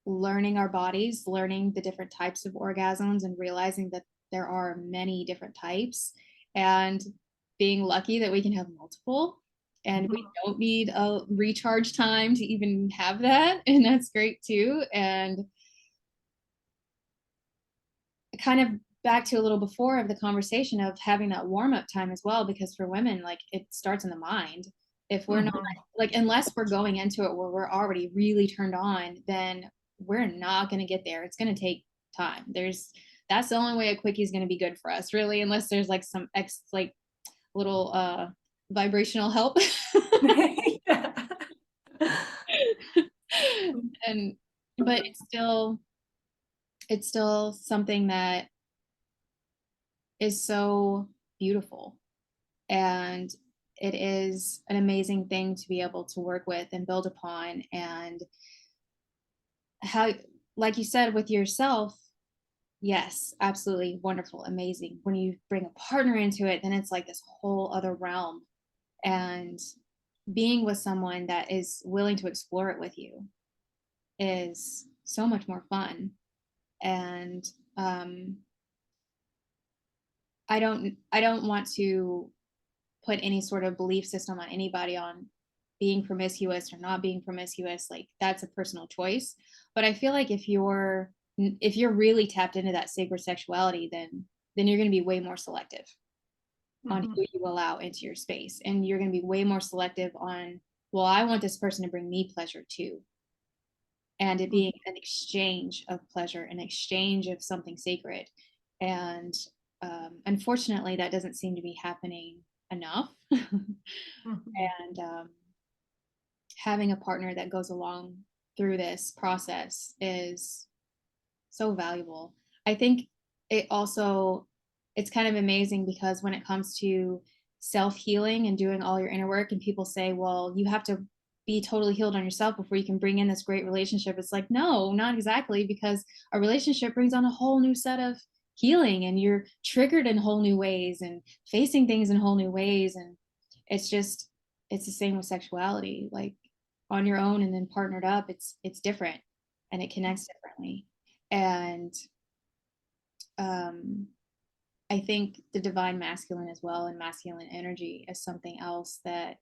learning our bodies, learning the different types of orgasms, and realizing that there are many different types, and being lucky that we can have multiple, and we don't need a recharge time to even have that, and that's great too. And kind of back to a little before of the conversation of having that warm-up time as well, because for women, like, it starts in the mind. If we're not, like, unless we're going into it where we're already really turned on, then we're not going to get there. It's going to take time. That's the only way a quickie is going to be good for us, really, unless there's like some like little vibrational help. And but it's still something that is so beautiful, and it is an amazing thing to be able to work with and build upon. And how, like you said with yourself, yes, absolutely wonderful, amazing. When you bring a partner into it, then it's like this whole other realm, and being with someone that is willing to explore it with you is so much more fun. And I don't want to put any sort of belief system on anybody on being promiscuous or not being promiscuous. Like, that's a personal choice. But I feel like if you're really tapped into that sacred sexuality, then you're going to be way more selective on who you allow into your space, and you're going to be way more selective on, well, I want this person to bring me pleasure too, and it being an exchange of pleasure, an exchange of something sacred. And unfortunately, that doesn't seem to be happening enough. And having a partner that goes along through this process is so valuable. I think it's kind of amazing, because when it comes to self-healing and doing all your inner work, and people say, well, you have to be totally healed on yourself before you can bring in this great relationship. It's like, no, not exactly, because a relationship brings on a whole new set of healing, and you're triggered in whole new ways and facing things in whole new ways. And it's the same with sexuality. Like, on your own and then partnered up, it's different, and it connects differently. And I think the divine masculine as well, and masculine energy, is something else that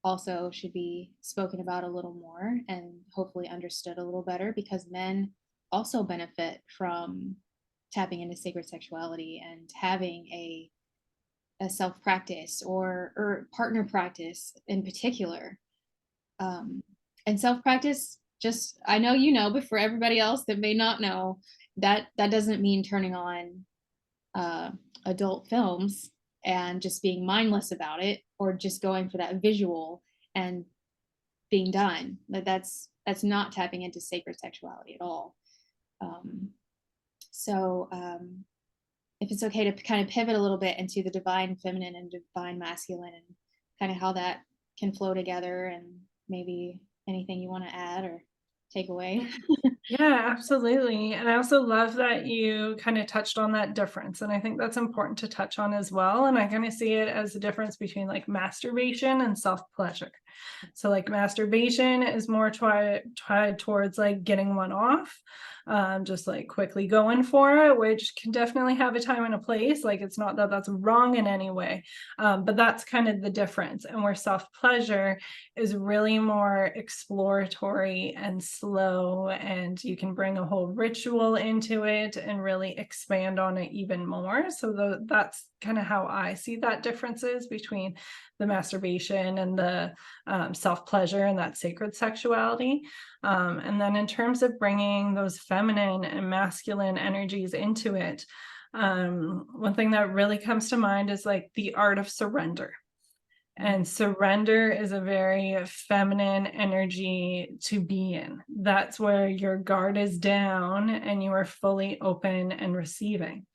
also should be spoken about a little more and hopefully understood a little better, because men also benefit from tapping into sacred sexuality and having a self practice, or partner practice in particular. And self practice, just, I know you know, but for everybody else that may not know, that doesn't mean turning on adult films and just being mindless about it, or just going for that visual and being done. That's not tapping into sacred sexuality at all. So if it's okay to kind of pivot a little bit into the divine feminine and divine masculine, and kind of how that can flow together, and maybe anything you want to add, or takeaway. Yeah, absolutely. And I also love that you kind of touched on that difference. And I think that's important to touch on as well. And I kind of see it as the difference between like masturbation and self-pleasure. So like masturbation is more tied towards like getting one off, just like quickly going for it, which can definitely have a time and a place. Like it's not that that's wrong in any way, but that's kind of the difference. And where self-pleasure is really more exploratory and slow, and you can bring a whole ritual into it and really expand on it even more. So that's kind of how I see that differences between the masturbation and the self-pleasure and that sacred sexuality. And then in terms of bringing those feminine and masculine energies into it, one thing that really comes to mind is like the art of surrender. And surrender is a very feminine energy to be in. That's where your guard is down and you are fully open and receiving.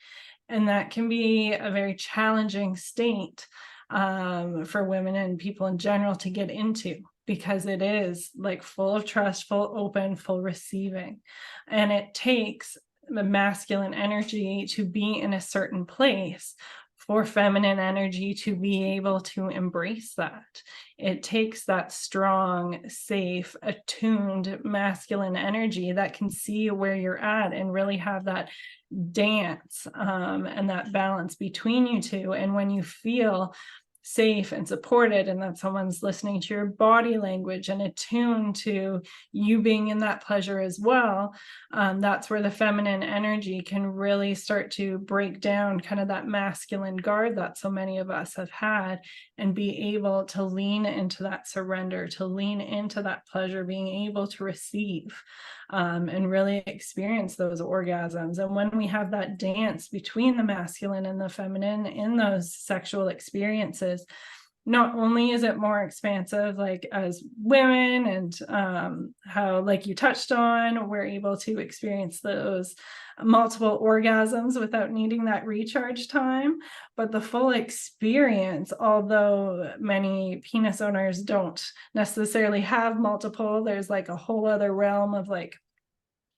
And that can be a very challenging state for women and people in general to get into, because it is like full of trust, full open, full receiving. And it takes the masculine energy to be in a certain place for feminine energy to be able to embrace that. It takes that strong, safe, attuned masculine energy that can see where you're at and really have that dance and that balance between you two. And when you feel safe and supported, and that someone's listening to your body language and attuned to you being in that pleasure as well, that's where the feminine energy can really start to break down kind of that masculine guard that so many of us have had, and be able to lean into that surrender, to lean into that pleasure, being able to receive and really experience those orgasms. And when we have that dance between the masculine and the feminine in those sexual experiences, not only is it more expansive, like as women, and how, like you touched on, we're able to experience those multiple orgasms without needing that recharge time, but the full experience, although many penis owners don't necessarily have multiple, there's like a whole other realm of like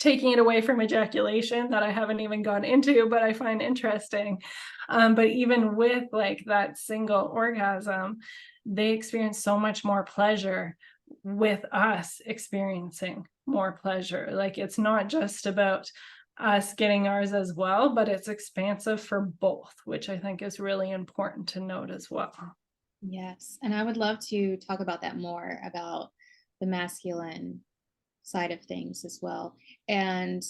taking it away from ejaculation that I haven't even gone into, but I find interesting. But even with like that single orgasm, they experience so much more pleasure with us experiencing more pleasure. Like it's not just about us getting ours as well, but it's expansive for both, which I think is really important to note as well. Yes. And I would love to talk about that more, about the masculine side of things as well. And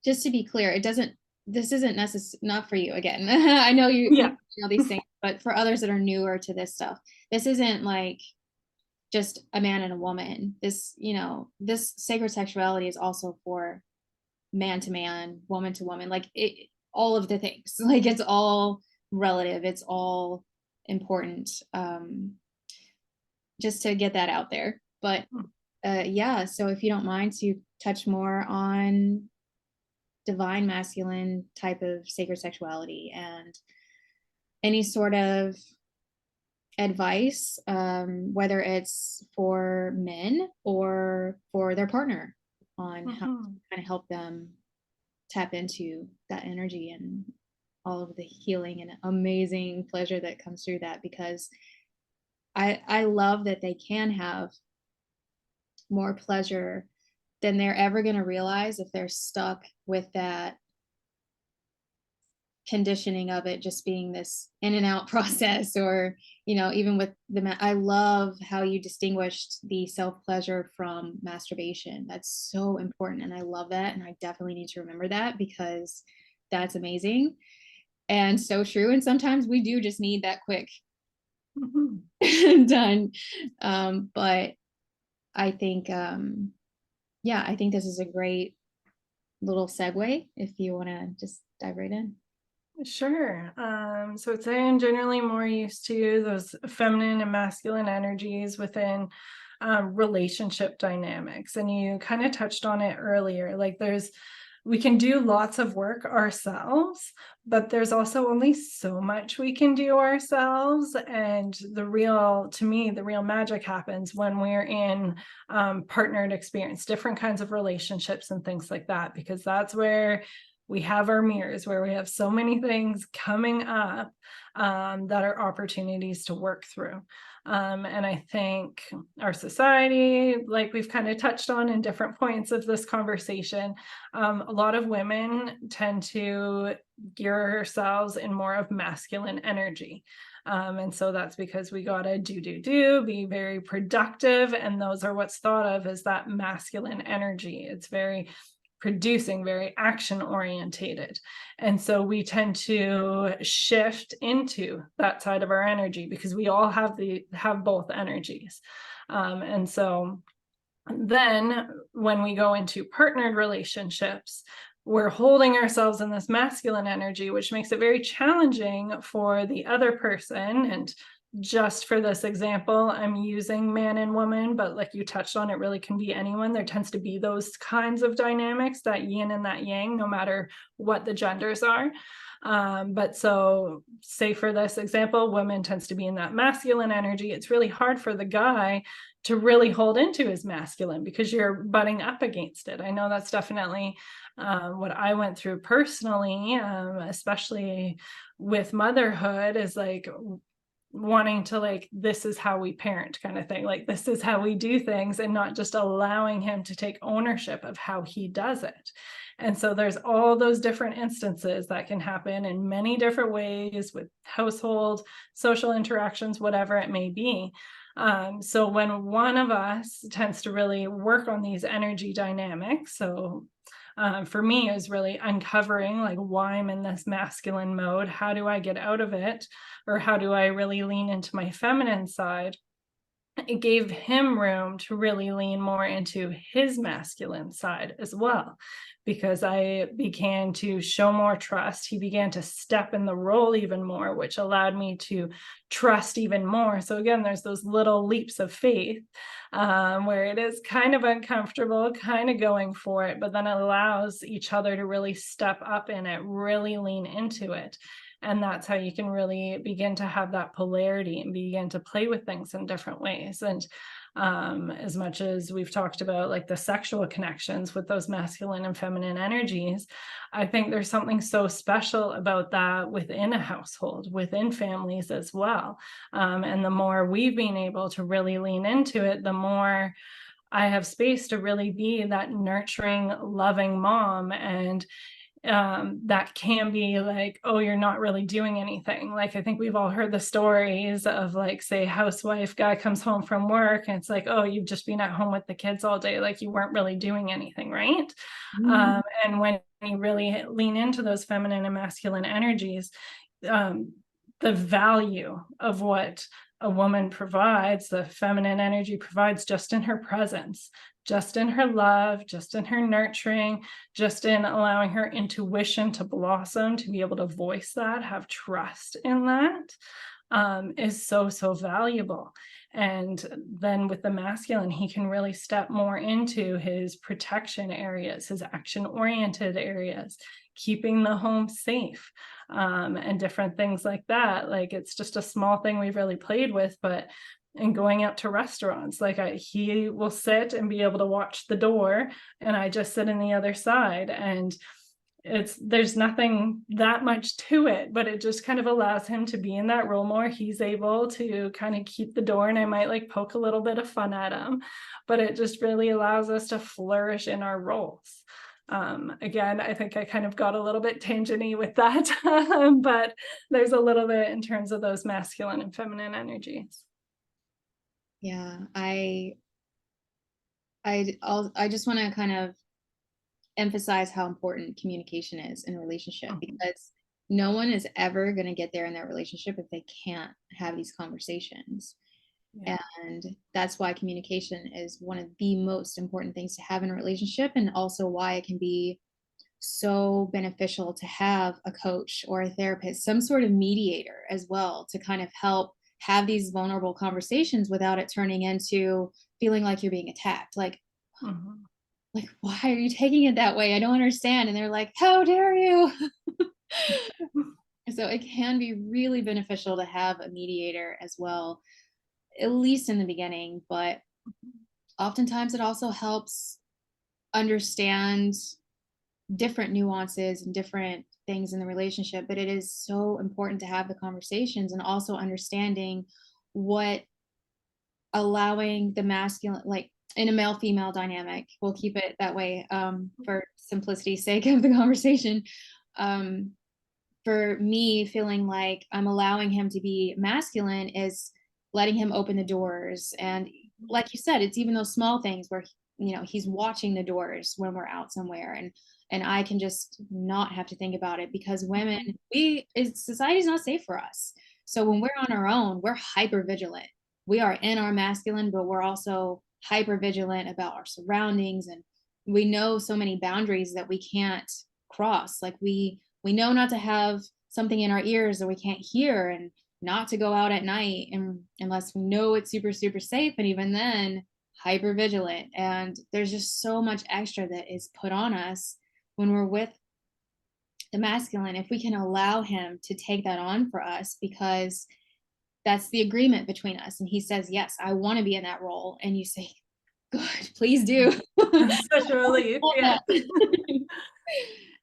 just to be clear, this isn't not for you again. I know you Yeah. know these things, but for others that are newer to this stuff, this isn't like just a man and a woman. This sacred sexuality is also for man to man, woman to woman, like all of the things. Like it's all relative, it's all important. Just to get that out there. But yeah, so if you don't mind to touch more on divine masculine type of sacred sexuality and any sort of advice, whether it's for men or for their partner, on how to kind of help them tap into that energy and all of the healing and amazing pleasure that comes through that. Because I love that they can have more pleasure than they're ever going to realize if they're stuck with that conditioning of it just being this in and out process. Or even with I love how you distinguished the self pleasure from masturbation. That's so important, and I love that, and I definitely need to remember that, because that's amazing and so true. And sometimes we do just need that quick done. But I think yeah, I think this is a great little segue if you want to just dive right in. Sure. So I'd say I'm generally more used to those feminine and masculine energies within relationship dynamics. And you kind of touched on it earlier. Like there's we can do lots of work ourselves, but there's also only so much we can do ourselves. And to me, the real magic happens when we're in partnered experience, different kinds of relationships and things like that, because that's where we have our mirrors, where we have so many things coming up that are opportunities to work through. And I think our society, like we've kind of touched on in different points of this conversation, a lot of women tend to gear ourselves in more of masculine energy. And so that's because we gotta be very productive. And those are what's thought of as that masculine energy. It's very producing, very action orientated. And so we tend to shift into that side of our energy because we all have both energies. And so then when we go into partnered relationships, we're holding ourselves in this masculine energy, which makes it very challenging for the other person. And just for this example, I'm using man and woman, but like you touched on, it really can be anyone. There tends to be those kinds of dynamics, that yin and that yang, no matter what the genders are. But so say for this example, women tends to be in that masculine energy. It's really hard for the guy to really hold into his masculine because you're butting up against it. I know that's definitely what I went through personally, especially with motherhood, is like wanting to like, this is how we parent kind of thing, like this is how we do things, and not just allowing him to take ownership of how he does it. And so there's all those different instances that can happen in many different ways with household, social interactions, whatever it may be. So when one of us tends to really work on these energy dynamics, so for me is really uncovering like why I'm in this masculine mode, how do I get out of it, or how do I really lean into my feminine side. It gave him room to really lean more into his masculine side as well, because I began to show more trust. He began to step in the role even more, which allowed me to trust even more. So again, there's those little leaps of faith where it is kind of uncomfortable, kind of going for it, but then it allows each other to really step up in it, really lean into it. And that's how you can really begin to have that polarity and begin to play with things in different ways. And as much as we've talked about like the sexual connections with those masculine and feminine energies, I think there's something so special about that within a household, within families as well. And the more we've been able to really lean into it, the more I have space to really be that nurturing, loving mom. And that can be like, oh, you're not really doing anything. Like, I think we've all heard the stories of like, say, housewife guy comes home from work and it's like, oh, you've just been at home with the kids all day. Like you weren't really doing anything, right? And when you really lean into those feminine and masculine energies, the value of what a woman provides, the feminine energy provides just in her presence, just in her love, just in her nurturing, just in allowing her intuition to blossom, to be able to voice that, have trust in that, is so, so valuable. And then with the masculine, he can really step more into his protection areas, his action-oriented areas, keeping the home safe, and different things like that. Like it's just a small thing we've really played with, but and going out to restaurants, like he will sit and be able to watch the door, and I just sit in the other side, and there's nothing that much to it, but it just kind of allows him to be in that role more. He's able to kind of keep the door, and I might like poke a little bit of fun at him, but it just really allows us to flourish in our roles. Again, I think I kind of got a little bit tangenty with that, but there's a little bit in terms of those masculine and feminine energies. Yeah, I just want to kind of emphasize how important communication is in a relationship, because no one is ever going to get there in their relationship if they can't have these conversations. Yeah. And that's why communication is one of the most important things to have in a relationship, and also why it can be so beneficial to have a coach or a therapist, some sort of mediator as well, to kind of help have these vulnerable conversations without it turning into feeling like you're being attacked. Like, like, why are you taking it that way? I don't understand. And they're like, how dare you? So it can be really beneficial to have a mediator as well, at least in the beginning, but oftentimes it also helps understand different nuances and different things in the relationship. But it is so important to have the conversations and also understanding what allowing the masculine, like in a male female dynamic, we'll keep it that way for simplicity's sake of the conversation. Um, for me, feeling like I'm allowing him to be masculine is letting him open the doors. And like you said, it's even those small things where, he's watching the doors when we're out somewhere, and I can just not have to think about it, because women, society's not safe for us. So when we're on our own, we're hyper vigilant. We are in our masculine, but we're also hyper vigilant about our surroundings, and we know so many boundaries that we can't cross. Like we know not to have something in our ears that we can't hear, and not to go out at night unless we know it's super, super safe. And even then, hyper vigilant. And there's just so much extra that is put on us when we're with the masculine. If we can allow him to take that on for us, because that's the agreement between us. And he says, yes, I want to be in that role. And you say, good, please do. Such a relief. Yeah.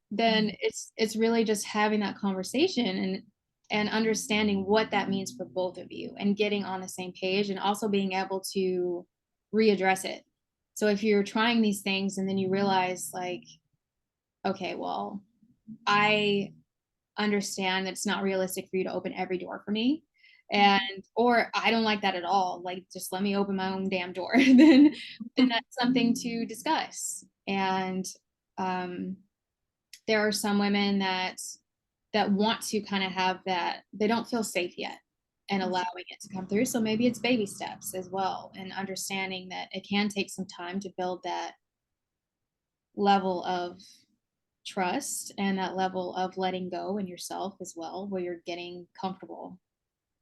Then it's really just having that conversation and understanding what that means for both of you, and getting on the same page, and also being able to readdress it. So if you're trying these things and then you realize, like, okay, well, I understand that it's not realistic for you to open every door for me, and or I don't like that at all, like, just let me open my own damn door, then that's something to discuss. And there are some women that want to kind of have that, they don't feel safe yet and allowing it to come through. So maybe it's baby steps as well, and understanding that it can take some time to build that level of trust and that level of letting go in yourself as well, where you're getting comfortable.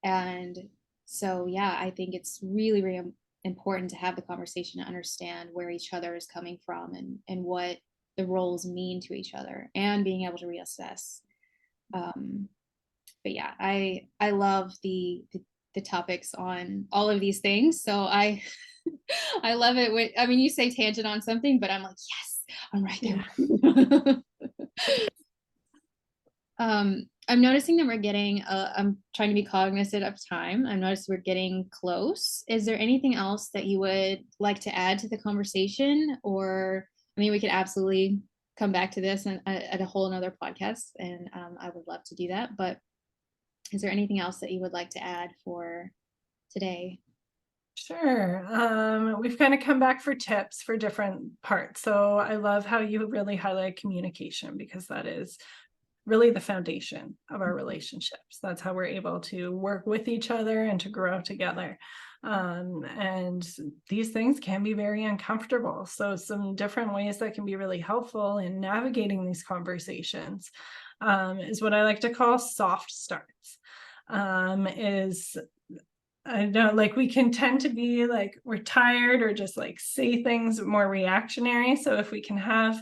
And so, yeah, I think it's really, really important to have the conversation to understand where each other is coming from, and what the roles mean to each other, and being able to reassess. But yeah, I love the topics on all of these things. So I love it. I mean, you say tangent on something, but I'm like, yes, I'm right there. Yeah. I'm noticing that we're getting, I'm trying to be cognizant of time. I'm noticing we're getting close. Is there anything else that you would like to add to the conversation? Or, I mean, we could absolutely come back to this at a whole another podcast, and I would love to do that. But is there anything else that you would like to add for today? Sure. We've kind of come back for tips for different parts. So I love how you really highlight communication, because that is really the foundation of our relationships. That's how we're able to work with each other and to grow together. And these things can be very uncomfortable. So some different ways that can be really helpful in navigating these conversations is what I like to call soft starts. Is I know, like, we can tend to be like, we're tired, or just like say things more reactionary. So if we can have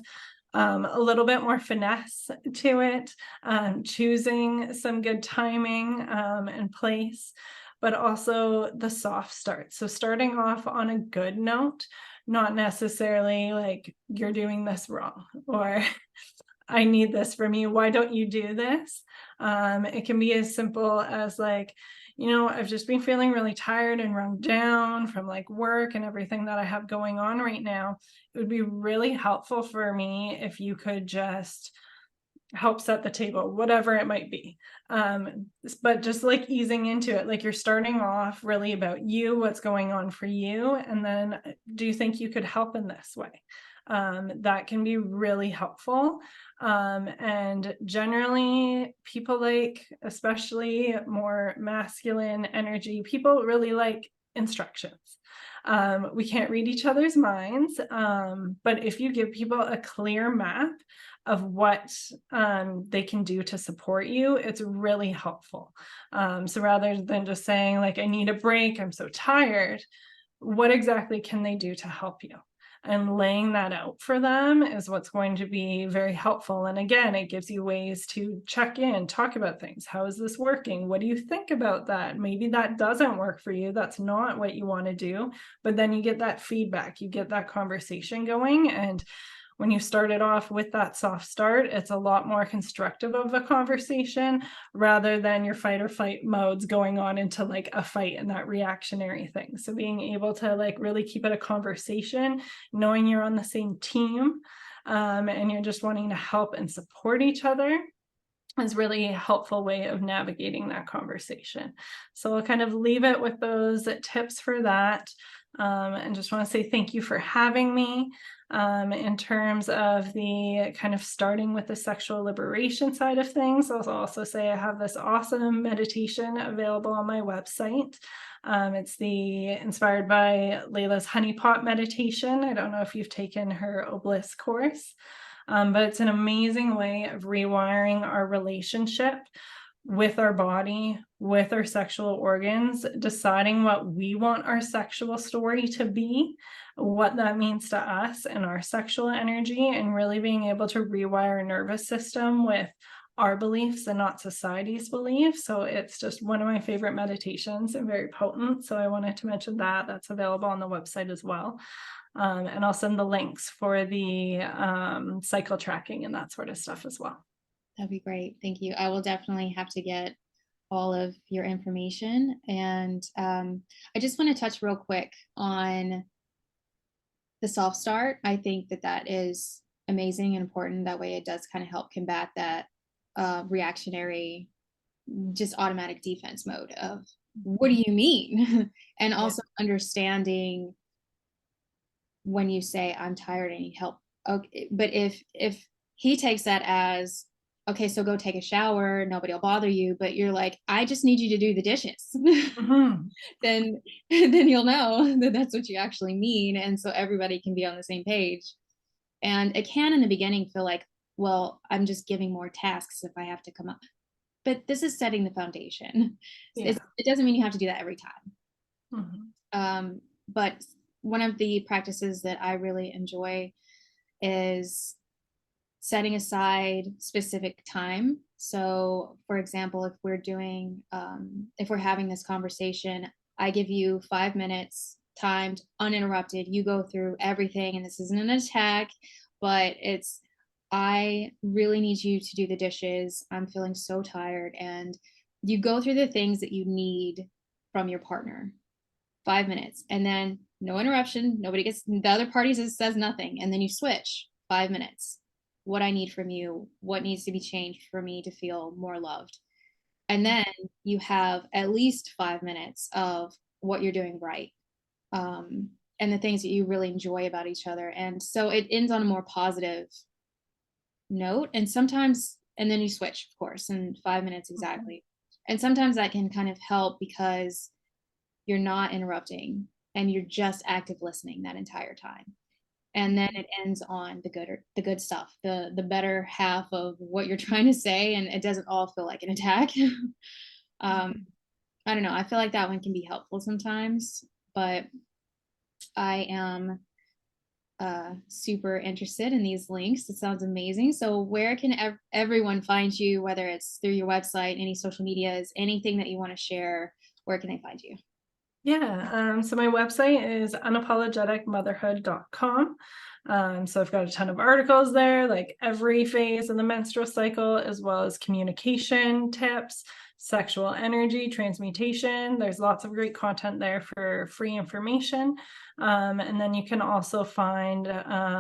a little bit more finesse to it, choosing some good timing and place, but also the soft start. So starting off on a good note, not necessarily like, you're doing this wrong, or I need this from you, why don't you do this? It can be as simple as like, I've just been feeling really tired and run down from like work and everything that I have going on right now. It would be really helpful for me if you could just help set the table, whatever it might be. But just like easing into it, like you're starting off really about you, what's going on for you. And then, do you think you could help in this way? That can be really helpful. And generally, people like, especially more masculine energy, people really like instructions. We can't read each other's minds, but if you give people a clear map of what they can do to support you, it's really helpful. So rather than just saying like, I need a break, I'm so tired, what exactly can they do to help you? and laying that out for them is what's going to be very helpful. And again, it gives you ways to check in, talk about things. How is this working? What do you think about that? Maybe that doesn't work for you. That's not what you want to do. But then you get that feedback, you get that conversation going. And when you started off with that soft start, it's a lot more constructive of a conversation rather than your fight or flight modes going on into like a fight and that reactionary thing. So being able to like really keep it a conversation, knowing you're on the same team, and you're just wanting to help and support each other is really a helpful way of navigating that conversation. So I'll kind of leave it with those tips for that. And just want to say thank you for having me. In terms of the kind of starting with the sexual liberation side of things, I'll also say I have this awesome meditation available on my website. It's inspired by Layla's honeypot meditation. I don't know if you've taken her Obelisk course. But it's an amazing way of rewiring our relationship with our body, with our sexual organs, deciding what we want our sexual story to be, what that means to us and our sexual energy, and really being able to rewire our nervous system with our beliefs and not society's beliefs. So it's just one of my favorite meditations and very potent. So I wanted to mention that. That's available on the website as well. And I'll send the links for the cycle tracking and that sort of stuff as well. That'd be great. Thank you. I will definitely have to get all of your information. And I just want to touch real quick on the soft start. I think that is amazing and important. That way it does kind of help combat that reactionary, just automatic defense mode of what do you mean? And also understanding when you say I'm tired and need help. Okay, but if he takes that as okay, so go take a shower, nobody will bother you, but you're like, I just need you to do the dishes. Mm-hmm. then you'll know that that's what you actually mean, and so everybody can be on the same page. And it can in the beginning feel like, well, I'm just giving more tasks if I have to come up, but this is setting the foundation. Yeah. It doesn't mean you have to do that every time. Mm-hmm. But one of the practices that I really enjoy is setting aside specific time. So for example, if we're having this conversation, I give you 5 minutes timed, uninterrupted. You go through everything, and this isn't an attack, but I really need you to do the dishes. I'm feeling so tired. And you go through the things that you need from your partner. 5 minutes, and then no interruption. The other party says nothing. And then you switch 5 minutes. What I need from you, what needs to be changed for me to feel more loved. And then you have at least 5 minutes of what you're doing right. And the things that you really enjoy about each other. And so it ends on a more positive note. And then you switch, of course, in 5 minutes exactly. And sometimes that can kind of help because you're not interrupting and you're just active listening that entire time. And then it ends on the good stuff, the better half of what you're trying to say, and it doesn't all feel like an attack. I don't know. I feel like that one can be helpful sometimes, but I am super interested in these links. It sounds amazing. So where can everyone find you, whether it's through your website, any social medias, anything that you want to share? Where can they find you? Yeah, so my website is unapologeticmotherhood.com. So I've got a ton of articles there, like every phase of the menstrual cycle, as well as communication tips, sexual energy, transmutation. There's lots of great content there for free information. And then you can also find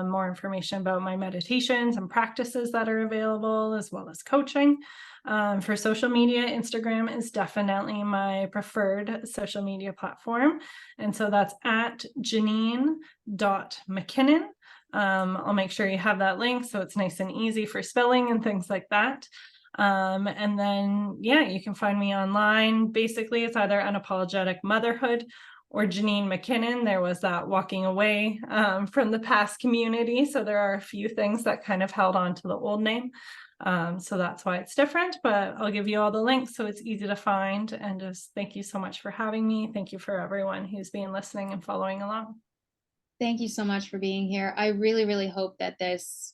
more information about my meditations and practices that are available, as well as coaching. For social media, Instagram is definitely my preferred social media platform. And so that's at Jannine.Mackinnon. I'll make sure you have that link so it's nice and easy for spelling and things like that. And then, yeah, you can find me online. Basically, it's either Unapologetic Motherhood or Jannine Mackinnon. There was that walking away from the past community. So there are a few things that kind of held on to the old name. So that's why it's different, but I'll give you all the links so it's easy to find. And just thank you so much for having me. Thank you for everyone who's been listening and following along. Thank you so much for being here. I really, really hope that this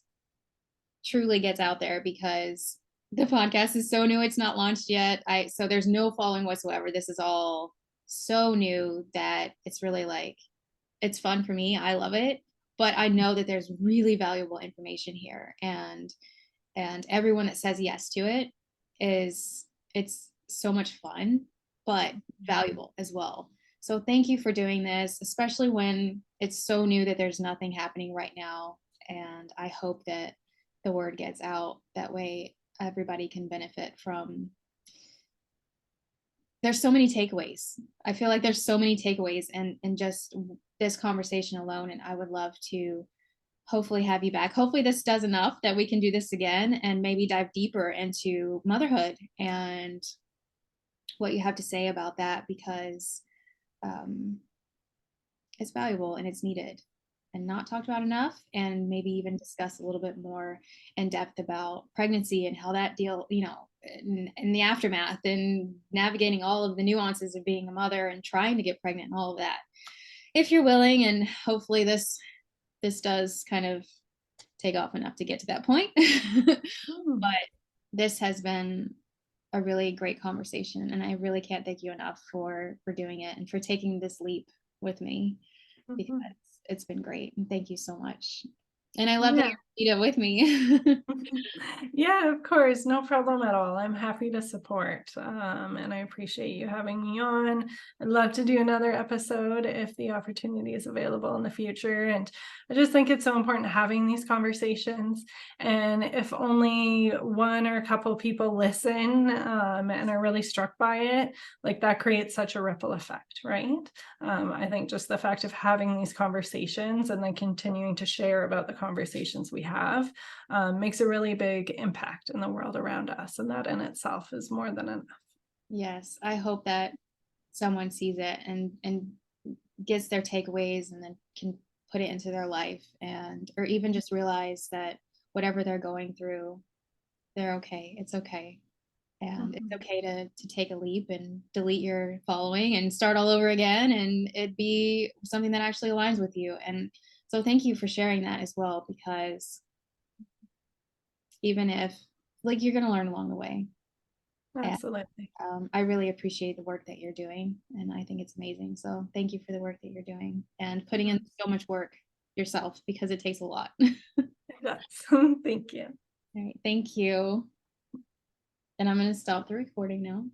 truly gets out there because the podcast is so new. It's not launched yet. So there's no following whatsoever. This is all so new that it's really like it's fun for me. I love it, but I know that there's really valuable information here, and everyone that says yes to it is it's so much fun, but valuable as well. So thank you for doing this, especially when it's so new that there's nothing happening right now. And I hope that the word gets out. That way everybody can benefit from. There's so many takeaways. I feel like there's so many takeaways and just this conversation alone. And I would love to hopefully have you back. Hopefully this does enough that we can do this again and maybe dive deeper into motherhood and what you have to say about that, because um, it's valuable and it's needed and not talked about enough, and maybe even discuss a little bit more in depth about pregnancy and how that deal, in the aftermath and navigating all of the nuances of being a mother and trying to get pregnant and all of that, if you're willing. And hopefully this does kind of take off enough to get to that point. Hmm. But this has been a really great conversation, and I really can't thank you enough for doing it and for taking this leap with me, because Mhm. it's been great. And thank you so much. And I love that Yeah. you're Rita with me. Yeah, of course. No problem at all. I'm happy to support. And I appreciate you having me on. I'd love to do another episode if the opportunity is available in the future. And I just think it's so important having these conversations. And if only one or a couple people listen and are really struck by it, like that creates such a ripple effect, right? I think just the fact of having these conversations and then continuing to share about the conversations we have makes a really big impact in the world around us. And that in itself is more than enough. Yes, I hope that someone sees it and gets their takeaways and then can put it into their life, and or even just realize that whatever they're going through, they're okay. It's okay. And it's Mhm. okay to take a leap and delete your following and start all over again, and it be something that actually aligns with you. And so thank you for sharing that as well, because even if, like, you're going to learn along the way. And Absolutely. I really appreciate the work that you're doing, and I think it's amazing. So thank you for the work that you're doing and putting in so much work yourself, because it takes a lot. All Yes. Thank you. right, thank you. And I'm going to stop the recording now.